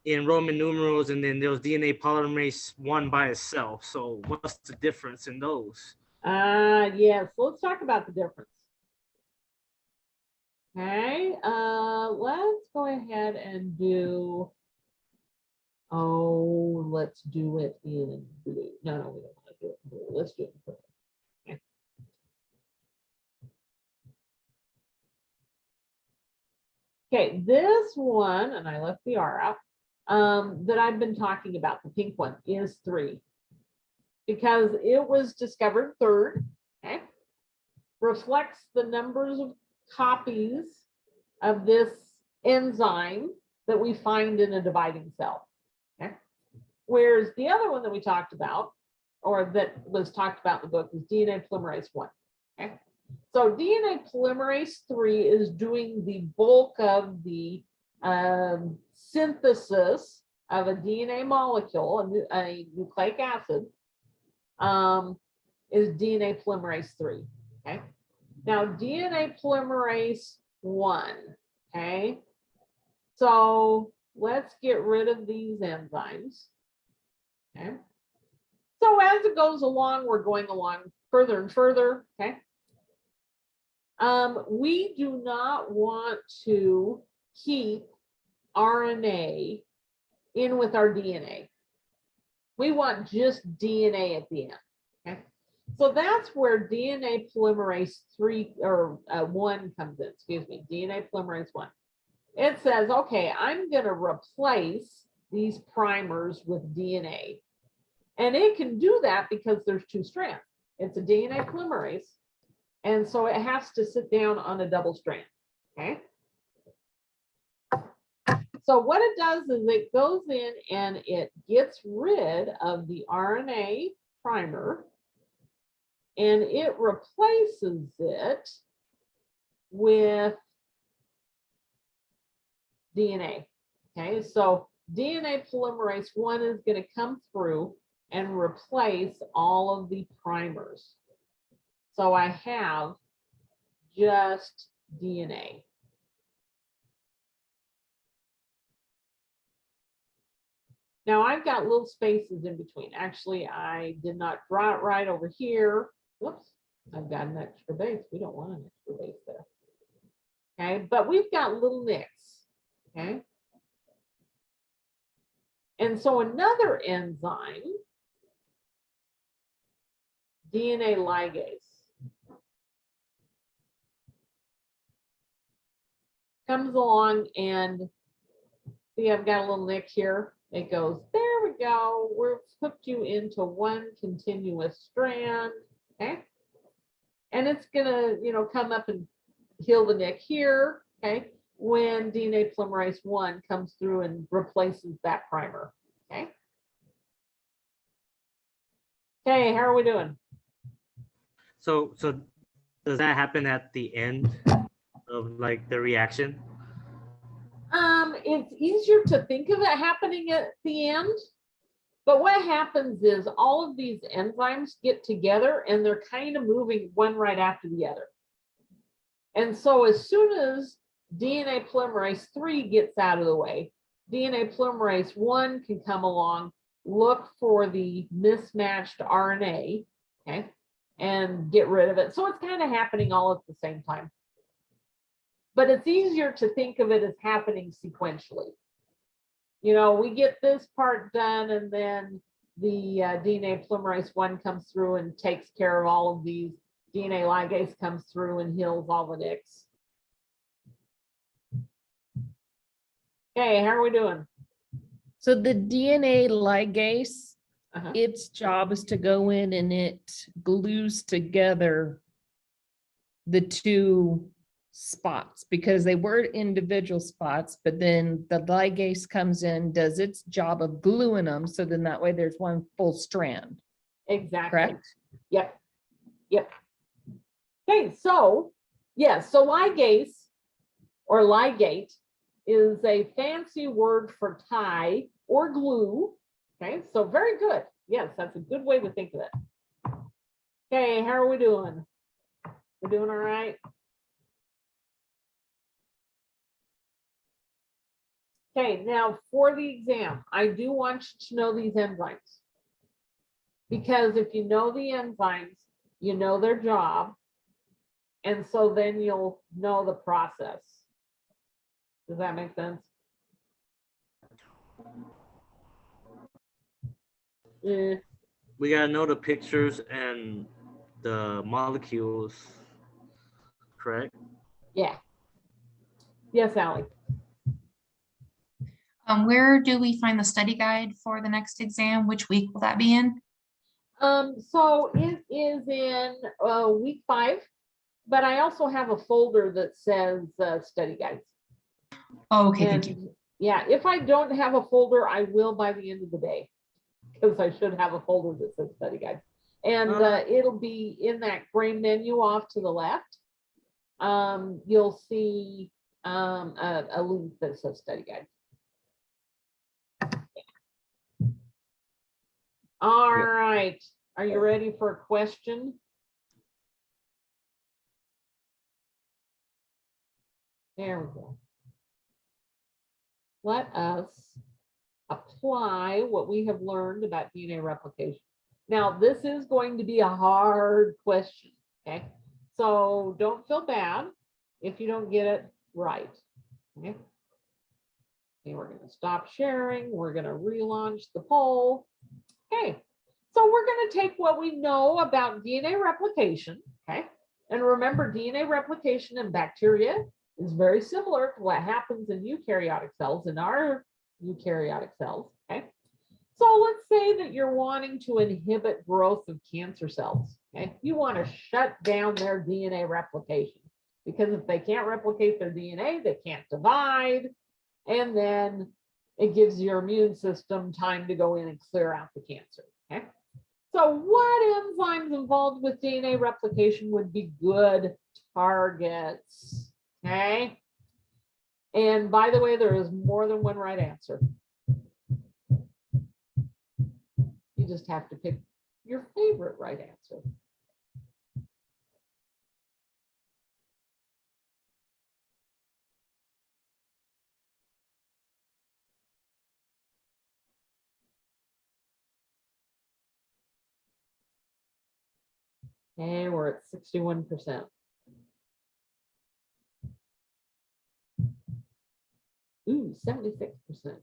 in Roman numerals, and then there was DNA polymerase 1 by itself. So what's the difference in those? Yes, let's talk about the difference. Okay, let's go ahead and do, let's do it in blue. No, we don't want to do it in blue. Let's do it in purple. Okay. Okay, this one, and I left the R out, that I've been talking about, the pink one, is 3. Because it was discovered third, okay, reflects the numbers of copies of this enzyme that we find in a dividing cell. Okay. Whereas the other one that we talked about, or that was talked about in the book, is DNA polymerase 1. Okay. So DNA polymerase 3 is doing the bulk of the synthesis of a DNA molecule, a nucleic acid, is DNA polymerase 3. Okay. Now DNA polymerase 1. Okay. So let's get rid of these enzymes. Okay. So as it goes along, we're going along further and further. Okay. We do not want to keep RNA in with our DNA. We want just DNA at the end. Okay. So that's where DNA polymerase 3 or 1 comes in. Excuse me, DNA polymerase 1. It says, okay, I'm going to replace these primers with DNA. And it can do that because there's 2 strands. It's a DNA polymerase. And so it has to sit down on a double strand. Okay. So what it does is it goes in and it gets rid of the RNA primer and it replaces it with DNA. Okay, so DNA polymerase 1 is going to come through and replace all of the primers. So I have just DNA. Now I've got little spaces in between. Actually, I did not draw it right over here. Whoops, I've got an extra base. We don't want an extra base there. Okay, but we've got little nicks. Okay. And so another enzyme, DNA ligase, comes along and see, I've got a little nick here. It goes, there we go. We've hooked you into one continuous strand. Okay. And it's gonna, come up and heal the nick here. Okay. When DNA polymerase 1 comes through and replaces that primer. Okay. Okay, how are we doing? So does that happen at the end of like the reaction? It's easier to think of it happening at the end, but what happens is all of these enzymes get together and they're kind of moving one right after the other. And so as soon as DNA polymerase 3 gets out of the way, DNA polymerase 1 can come along, look for the mismatched RNA, okay, and get rid of it. So it's kind of happening all at the same time. But it's easier to think of it as happening sequentially. We get this part done and then the DNA polymerase 1 comes through and takes care of all of these. DNA ligase comes through and heals all the nicks. Okay, how are we doing? So the DNA ligase, Uh-huh. its job is to go in and it glues together the two spots because they were individual spots, but then the ligase comes in, does its job of gluing them. So then that way there's one full strand. Exactly. Correct? Yep. Okay, so yes, so ligase or ligate is a fancy word for tie or glue. Okay, so very good. Yes, that's a good way to think of it. Okay, how are we doing? We're doing all right? Okay, now for the exam, I do want you to know these enzymes. Because if you know the enzymes, you know their job. And so then you'll know the process. Does that make sense? Eh, We gotta know the pictures and the molecules, correct? yeah. Yes, Allie. Where do we find the study guide for the next exam? Which week will that be in? So it is in week 5, but I also have a folder that says study guides. Oh, okay, thank you. And yeah, if I don't have a folder, I will by the end of the day, because I should have a folder that says study guides. And it'll be in that gray menu off to the left. You'll see a link that says study guide. All right, are you ready for a question? There we go. Let us apply what we have learned about DNA replication. Now, this is going to be a hard question, okay? So don't feel bad if you don't get it right, okay? Okay, we're gonna stop sharing. We're gonna relaunch the poll. Okay, so we're gonna take what we know about DNA replication, okay? And remember, DNA replication in bacteria is very similar to what happens in eukaryotic cells, in our eukaryotic cells, okay? So let's say that you're wanting to inhibit growth of cancer cells, okay? You want to shut down their DNA replication, because if they can't replicate their DNA, they can't divide, and then it gives your immune system time to go in and clear out the cancer, okay? So what enzymes involved with DNA replication would be good targets? Okay. And by the way, there is more than one right answer. You just have to pick your favorite right answer. Okay, we're at 61%. Ooh, 76%.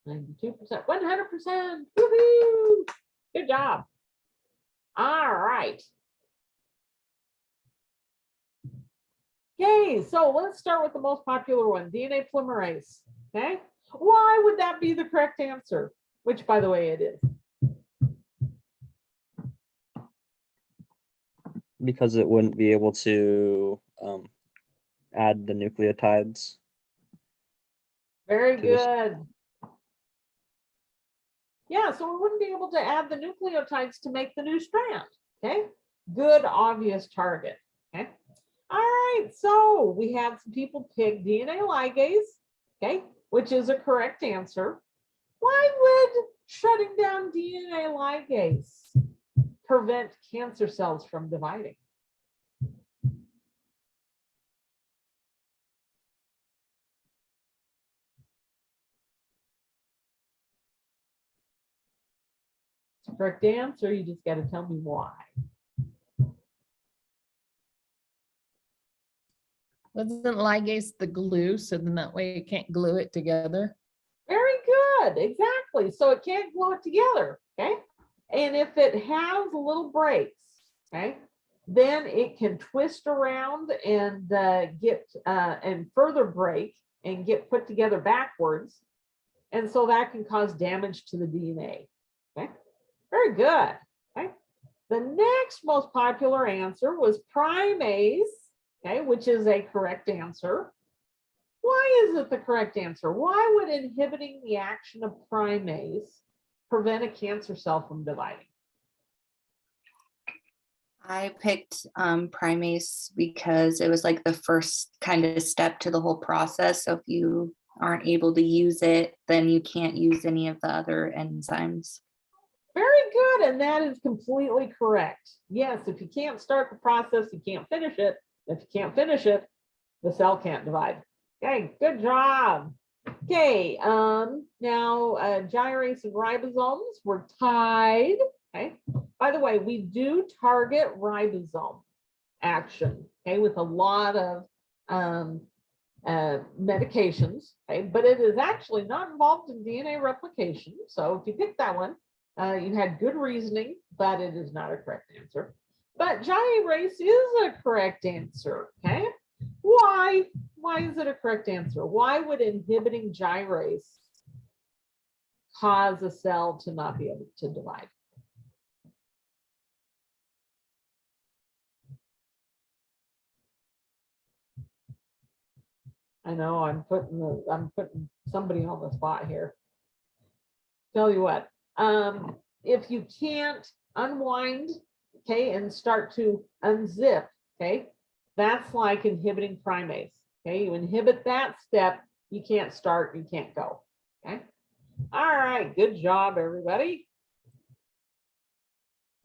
%, 100%. Woohoo! Good job. All right. Okay, so let's start with the most popular one, DNA polymerase. Okay, why would that be the correct answer? Which, by the way, it is. Because it wouldn't be able to add the nucleotides. Very To this- good. Yeah, so we wouldn't be able to add the nucleotides to make the new strand. Okay, good, obvious target. Okay, all right, so we had some people pick DNA ligase, okay, which is a correct answer. Why would shutting down DNA ligase prevent cancer cells from dividing? It's the correct answer. You just got to tell me why. Wasn't ligase the glue? So then that way you can't glue it together. Very good. Exactly. So it can't glue it together. Okay. And if it has little breaks, okay, then it can twist around and get and further break and get put together backwards. And so that can cause damage to the DNA. Okay. Very good. Okay. The next most popular answer was primase, okay, which is a correct answer. Why is it the correct answer? Why would inhibiting the action of primase prevent a cancer cell from dividing? I picked primase because it was like the first kind of step to the whole process. So if you aren't able to use it, then you can't use any of the other enzymes. Very good, and that is completely correct. Yes, if you can't start the process, you can't finish it. If you can't finish it, the cell can't divide. Okay, good job. Okay, now gyrase and ribosomes were tied. Okay, by the way, we do target ribosome action, okay, with a lot of medications, okay, but it is actually not involved in DNA replication. So if you pick that one, you had good reasoning, but it is not a correct answer. But gyrase is a correct answer, okay? Why? Why is it a correct answer? Why would inhibiting gyrase cause a cell to not be able to divide? I know I'm putting somebody on the spot here. Tell you what, if you can't unwind, okay, and start to unzip, okay, that's like inhibiting primase. Okay, you inhibit that step, you can't start, you can't go. Okay, all right, good job, everybody.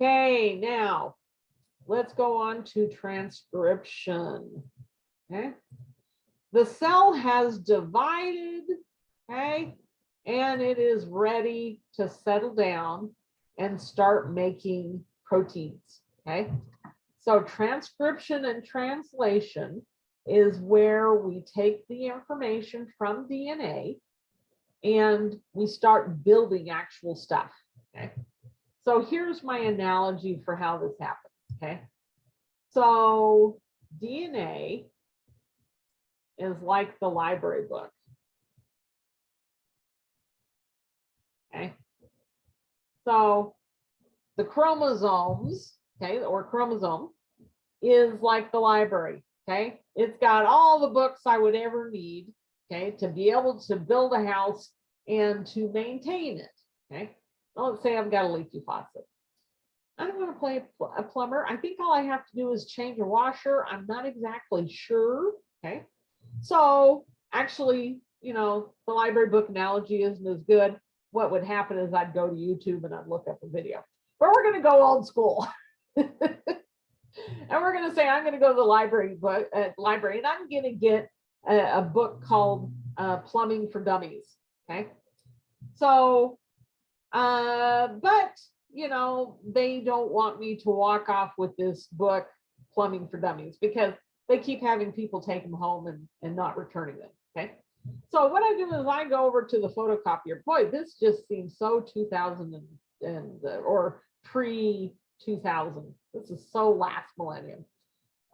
Okay, now let's go on to transcription. Okay, the cell has divided, okay, and it is ready to settle down and start making proteins, okay? So transcription and translation is where we take the information from DNA and we start building actual stuff, okay? So here's my analogy for how this happens, okay? So DNA is like the library book. Okay. So the chromosomes, okay, or chromosome is like the library. Okay. It's got all the books I would ever need, okay, to be able to build a house and to maintain it. Okay. Well, let's say I've got a leaky faucet. I don't want to play a plumber. I think all I have to do is change a washer. I'm not exactly sure. Okay. So actually, you know, the library book analogy isn't as good. What would happen is I'd go to YouTube and I'd look up a video. But we're going to go old school. And we're going to say, I'm going to go to the library and I'm going to get a book called Plumbing for Dummies. Okay. So, but you know, they don't want me to walk off with this book, Plumbing for Dummies, because they keep having people take them home and not returning them. Okay. So what I do is I go over to the photocopier. Boy, this just seems so 2000 or pre 2000. This is so last millennium.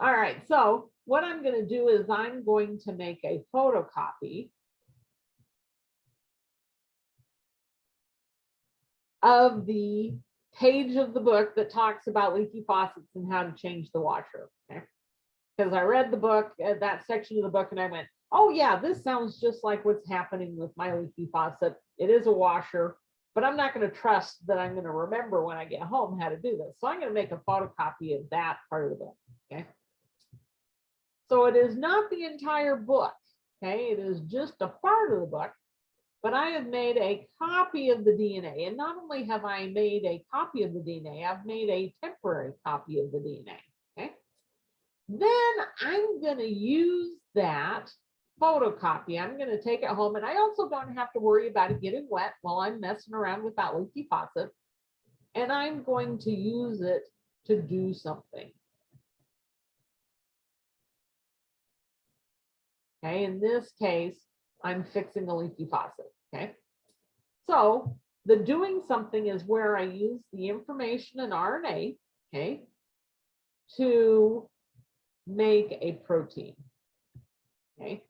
All right. So what I'm going to do is I'm going to make a photocopy of the page of the book that talks about leaky faucets and how to change the washer. Okay. Because I read the book, that section of the book, and I went, oh yeah, this sounds just like what's happening with my leaky faucet. It is a washer, but I'm not going to trust that I'm going to remember when I get home how to do this. So I'm going to make a photocopy of that part of the book. Okay. So it is not the entire book. Okay. It is just a part of the book, but I have made a copy of the DNA. And not only have I made a copy of the DNA, I've made a temporary copy of the DNA. Okay. Then I'm going to use that photocopy. I'm going to take it home, and I also don't have to worry about it getting wet while I'm messing around with that leaky faucet. And I'm going to use it to do something. Okay, in this case, I'm fixing a leaky faucet. Okay, so the doing something is where I use the information in RNA, okay, to make a protein. Okay,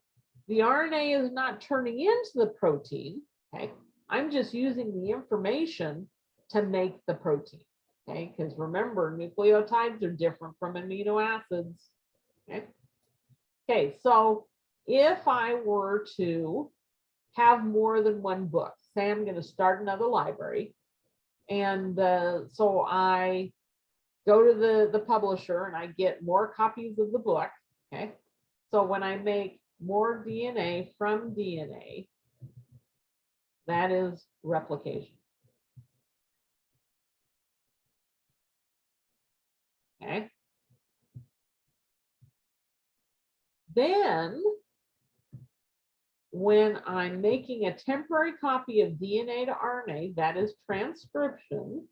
the RNA is not turning into the protein. Okay, I'm just using the information to make the protein. Okay, because remember, nucleotides are different from amino acids. Okay, okay, so if I were to have more than one book, say I'm going to start another library, and so I go to the publisher and I get more copies of the book. Okay, so when I make more DNA from DNA, that is replication. Okay, then when I'm making a temporary copy of DNA to RNA, that is transcription.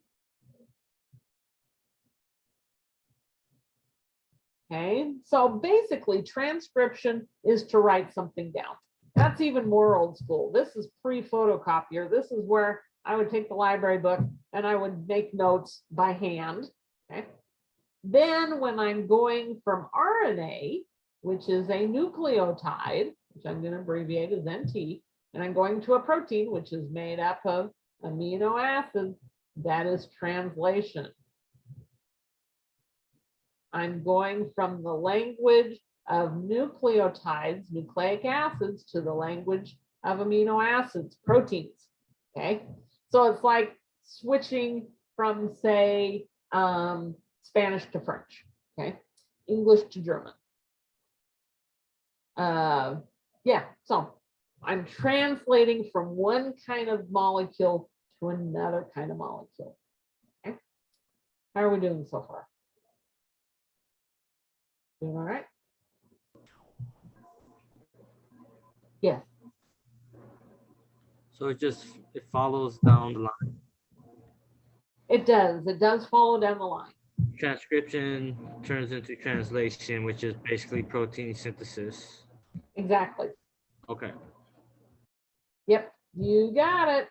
Okay, so basically transcription is to write something down. That's even more old school. This is pre-photocopier. This is where I would take the library book and I would make notes by hand. Okay. Then when I'm going from RNA, which is a nucleotide, which I'm going to abbreviate as NT, and I'm going to a protein, which is made up of amino acids, that is translation. I'm going from the language of nucleotides, nucleic acids, to the language of amino acids, proteins. Okay, so it's like switching from, say, Spanish to French. Okay, English to German. Yeah, so I'm translating from one kind of molecule to another kind of molecule. Okay, how are we doing so far? Doing all right? Yes. So it follows down the line. It does. It does follow down the line. Transcription turns into translation, which is basically protein synthesis. Exactly. Okay. Yep. You got it.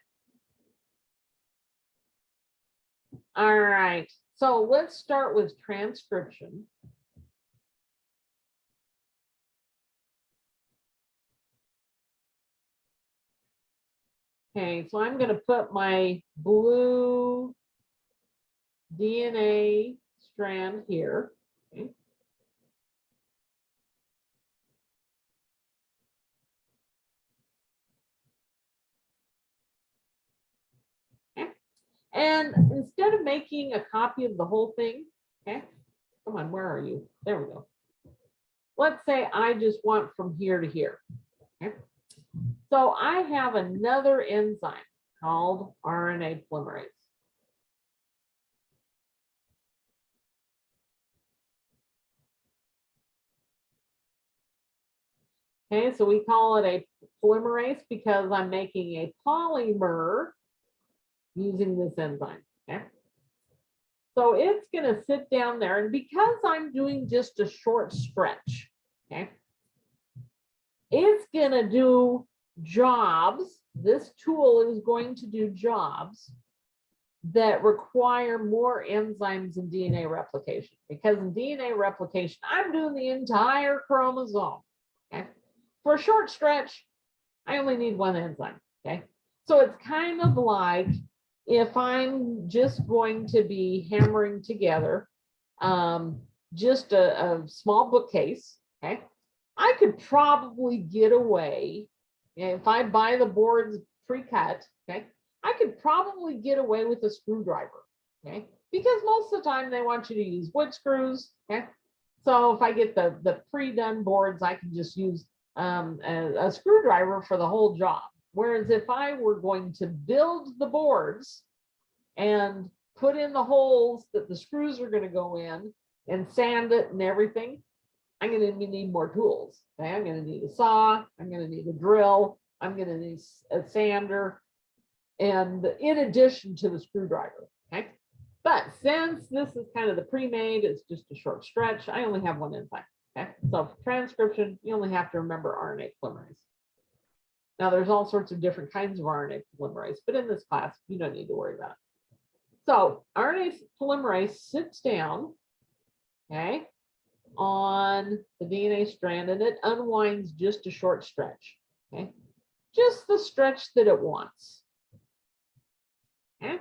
All right. So let's start with transcription. Okay, so I'm going to put my blue DNA strand here. Okay. Okay. And instead of making a copy of the whole thing, okay, come on, where are you? There we go. Let's say I just want from here to here. Okay. So I have another enzyme called RNA polymerase. Okay, so we call it a polymerase because I'm making a polymer using this enzyme. Okay. So it's going to sit down there, and because I'm doing just a short stretch, okay, it's going to do jobs. This tool is going to do jobs that require more enzymes in DNA replication, because in DNA replication, I'm doing the entire chromosome. Okay. For a short stretch, I only need one enzyme. Okay. So it's kind of like if I'm just going to be hammering together just a small bookcase, okay, I could probably get away, if I buy the boards pre-cut, okay, I could probably get away with a screwdriver, okay, because most of the time they want you to use wood screws, okay. So if I get the pre-done boards, I can just use a screwdriver for the whole job. Whereas if I were going to build the boards and put in the holes that the screws are going to go in and sand it and everything, I'm going to need more tools. Okay? I'm going to need a saw, I'm going to need a drill, I'm going to need a sander, and in addition to the screwdriver. Okay. But since this is kind of the pre-made, it's just a short stretch, I only have one enzyme. Okay. So for transcription, you only have to remember RNA polymerase. Now, there's all sorts of different kinds of RNA polymerase, but in this class, you don't need to worry about it. So RNA polymerase sits down, okay, on the DNA strand, and it unwinds just a short stretch, okay, just the stretch that it wants. Okay.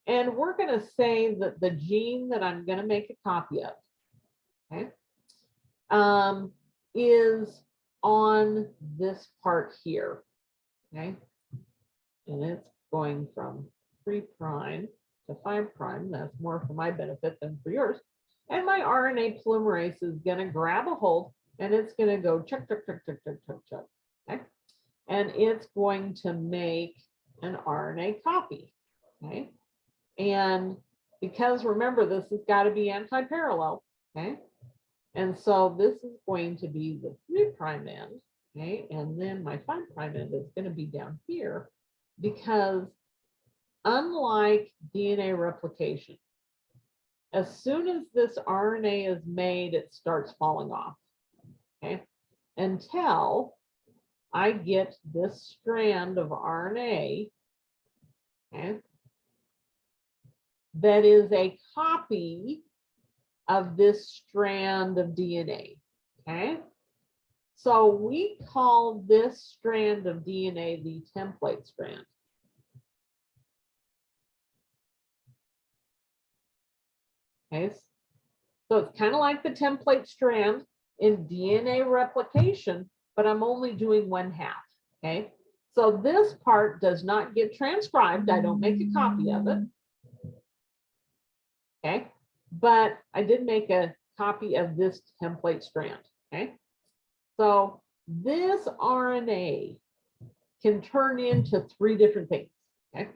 And we're going to say that the gene that I'm going to make a copy of, okay, is on this part here, okay, and it's going from 3' to 5'. That's more for my benefit than for yours. And my RNA polymerase is going to grab a hold, and it's going to go chuck, chuck, chuck, chuck, chuck, chuck, chuck, okay, and it's going to make an RNA copy, okay, and because remember, this has got to be anti-parallel, okay. And so this is going to be the 3' end, okay? And then my 5' end is going to be down here, because unlike DNA replication, as soon as this RNA is made, it starts falling off, okay? Until I get this strand of RNA, okay, that is a copy of this strand of DNA, okay? So we call this strand of DNA the template strand. Okay, so it's kind of like the template strand in DNA replication, but I'm only doing 1/2, okay? So this part does not get transcribed. I don't make a copy of it, okay? But I did make a copy of this template strand, okay? So this RNA can turn into 3 different things, okay?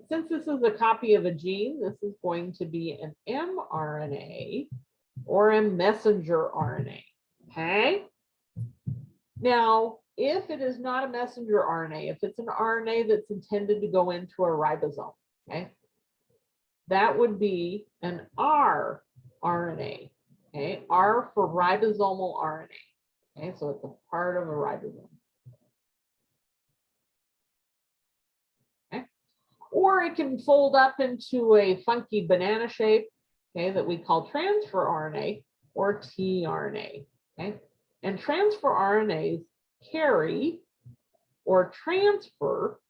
Since this is a copy of a gene, this is going to be an mRNA or a messenger RNA, okay? Now, if it is not a messenger RNA, if it's an RNA that's intended to go into a ribosome, okay? That would be an rRNA, okay? R for ribosomal RNA, okay? So it's a part of a ribosome. Okay? Or it can fold up into a funky banana shape, okay, that we call transfer RNA or tRNA, okay? And transfer RNAs carry or transfer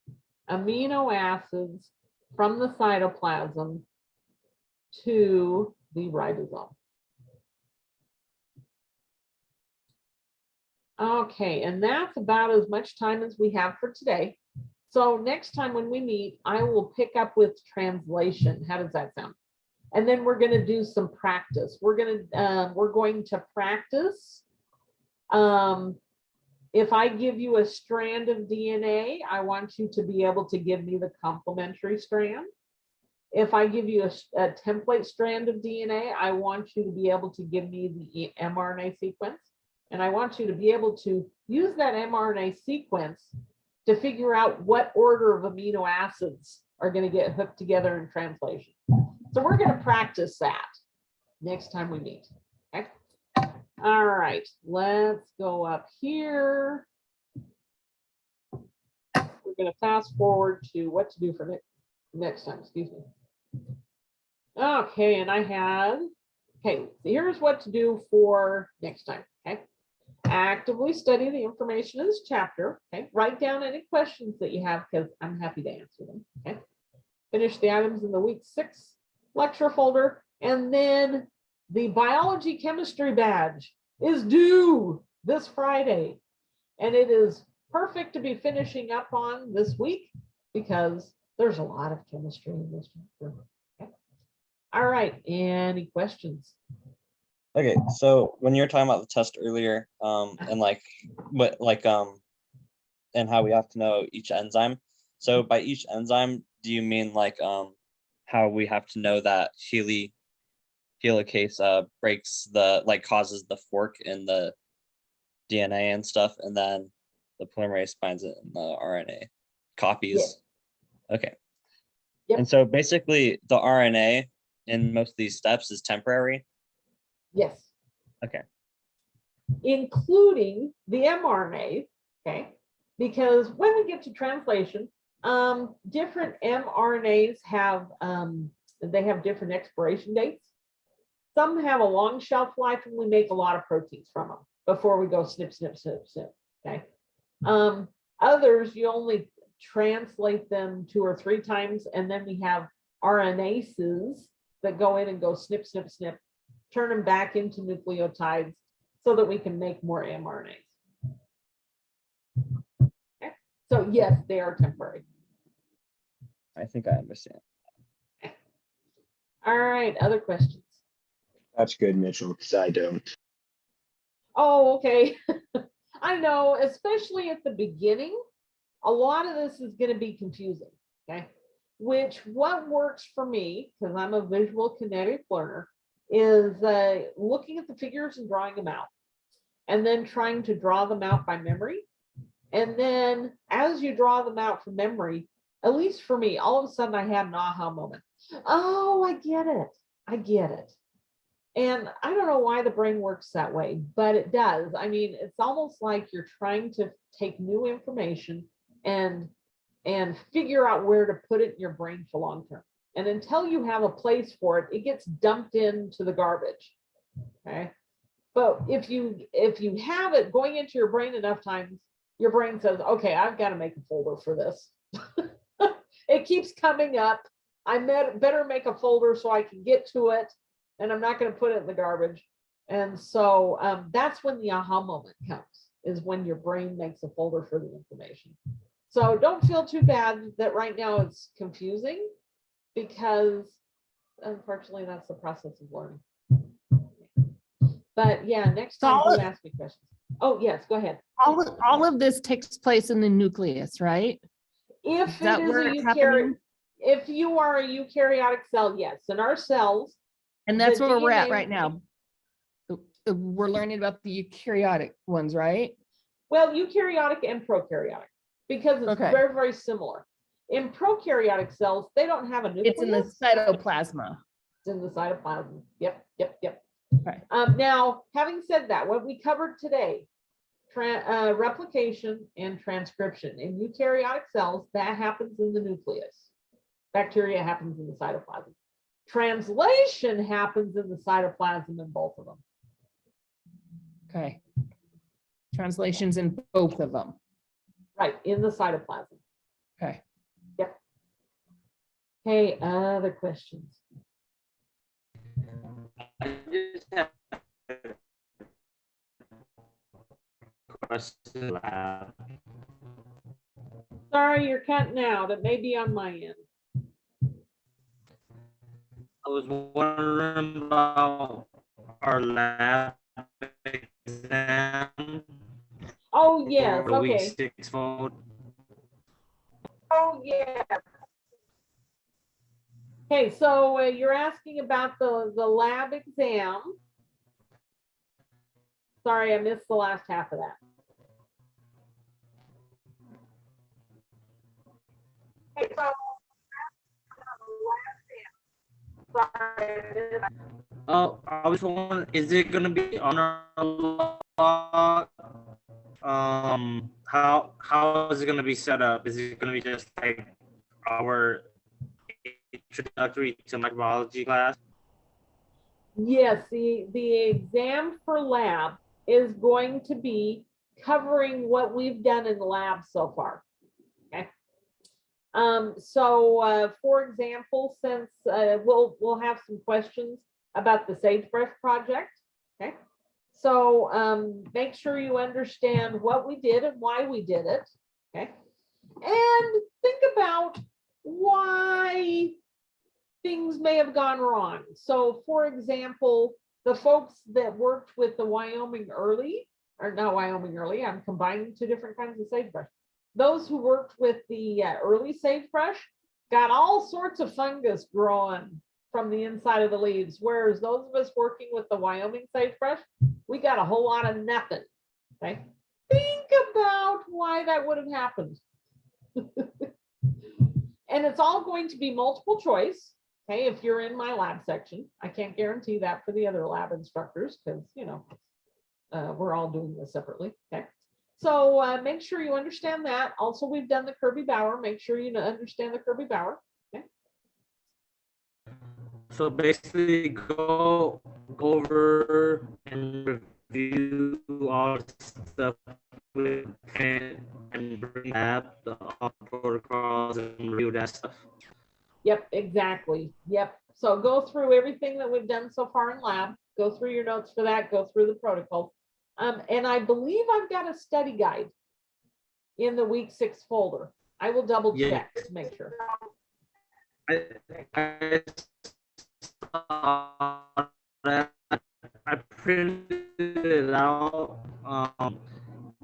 amino acids from the cytoplasm to the ribosome. Okay, and that's about as much time as we have for today. So next time when we meet, I will pick up with translation. How does that sound? And then we're going to do some practice. We're going to practice. If I give you a strand of DNA, I want you to be able to give me the complementary strand. If I give you a template strand of DNA, I want you to be able to give me the mRNA sequence. And I want you to be able to use that mRNA sequence to figure out what order of amino acids are going to get hooked together in translation. So we're going to practice that next time we meet. Okay. All right, let's go up here. We're going to fast forward to what to do for next time, excuse me. Okay, and I had, okay, so here's what to do for next time, okay? Actively study the information in this chapter, okay? Write down any questions that you have because I'm happy to answer them, okay? Finish the items in the week 6 lecture folder, and then the biology chemistry badge is due this Friday, and it is perfect to be finishing up on this week because there's a lot of chemistry in this chapter. Okay. All right, any questions? Okay, so when you were talking about the test earlier, and like what and how we have to know each enzyme. So by each enzyme, do you mean like how we have to know that helicase breaks the causes the fork in the DNA and stuff, and then the polymerase finds it in the RNA copies? Yeah. Okay. Yep. And so basically the RNA in most of these steps is temporary. Yes. Okay. Including the mRNA, okay? Because when we get to translation, different mRNAs have they have different expiration dates. Some have a long shelf life, and we make a lot of proteins from them before we go snip, snip, snip, snip. Okay. Others, you only translate them 2 or 3 times, and then we have RNases that go in and go snip, snip, snip, turn them back into nucleotides so that we can make more mRNAs. Okay. So yes, they are temporary. I think I understand. All right, other questions? That's good, Mitchell, because I don't. Oh, okay. I know, especially at the beginning, a lot of this is going to be confusing, okay? What works for me, because I'm a visual kinetic learner, is looking at the figures and drawing them out, and then trying to draw them out by memory. And then as you draw them out from memory, at least for me, all of a sudden I had an aha moment. Oh, I get it. I get it. And I don't know why the brain works that way, but it does. I mean, it's almost like you're trying to take new information and figure out where to put it in your brain for long term. And until you have a place for it, it gets dumped into the garbage. Okay. But if you have it going into your brain enough times, your brain says, okay, I've got to make a folder for this. It keeps coming up. I better make a folder so I can get to it, and I'm not going to put it in the garbage. And so that's when the aha moment comes, is when your brain makes a folder for the information. So don't feel too bad that right now it's confusing, because unfortunately that's the process of learning. But yeah, next time do ask me questions. Oh yes, go ahead. All of this takes place in the nucleus, right? If Is that it is where a it's eukaryote, happening? if you are a eukaryotic cell, yes. In our cells, And that's the where we're at DNA right now. We're learning about the eukaryotic ones, right? well, eukaryotic and prokaryotic, because it's Okay. very, very similar. In prokaryotic cells, they don't have a nucleus. It's in the cytoplasma. It's in the cytoplasm. Yep. Okay. Now, having said that, what we covered today, replication and transcription in eukaryotic cells, that happens in the nucleus. Bacteria happens in the cytoplasm. Translation happens in the cytoplasm in both of them. Okay. Translations in both of them. Right, in the cytoplasm. Okay. Yep. Okay, other questions? I just have a question. Sorry, you're cutting out. It may be on my end. I was wondering about our lab exam. Oh, yes, for week okay. 6 vote. Oh, yeah. Okay, so you're asking about the lab exam. Sorry, I missed the last half of that. Okay, so, sorry. Oh, I was wondering, is it gonna be on our log? How is it gonna be set up? Is it gonna be just like our introductory to microbiology class? Yes, the exam for lab is going to be covering what we've done in the lab so far. Okay. For example, since we'll have some questions about the sagebrush project. Okay. So make sure you understand what we did and why we did it. Okay. And think about why things may have gone wrong. So for example, the folks that worked with the Wyoming early, or not Wyoming early, I'm combining two different kinds of sagebrush. Those who worked with the early sagebrush got all sorts of fungus growing from the inside of the leaves, whereas those of us working with the Wyoming sagebrush, we got a whole lot of nothing. Okay, think about why that would have happened. And it's all going to be multiple choice. Okay, if you're in my lab section, I can't guarantee that for the other lab instructors because, you know, we're all doing this separately. Okay, so make sure you understand that. Also, we've done the Kirby Bauer. Make sure you understand the Kirby Bauer. Okay. So basically, go over and review all the stuff with and bring up the protocols and review that stuff. Yep, exactly. Yep. So go through everything that we've done so far in lab. Go through your notes for that. Go through the protocol. And I believe I've got a study guide in the week 6 folder. I will double check to make sure. I printed it out,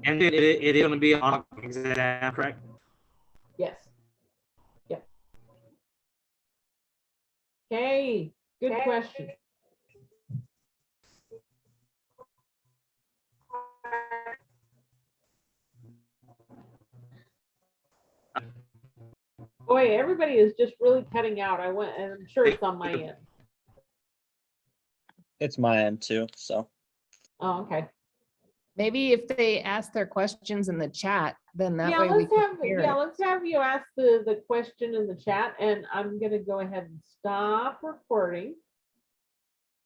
and it is going to be on exam, correct? Yes. Yep. Okay. Good question. Boy, everybody is just really cutting out. I went, and I'm sure it's on my end. It's my end too, so. Oh, okay. Maybe if they ask their questions in the chat, then that Yeah, way we let's can have hear it. let's have you ask the question in the chat, and I'm gonna go ahead and stop recording.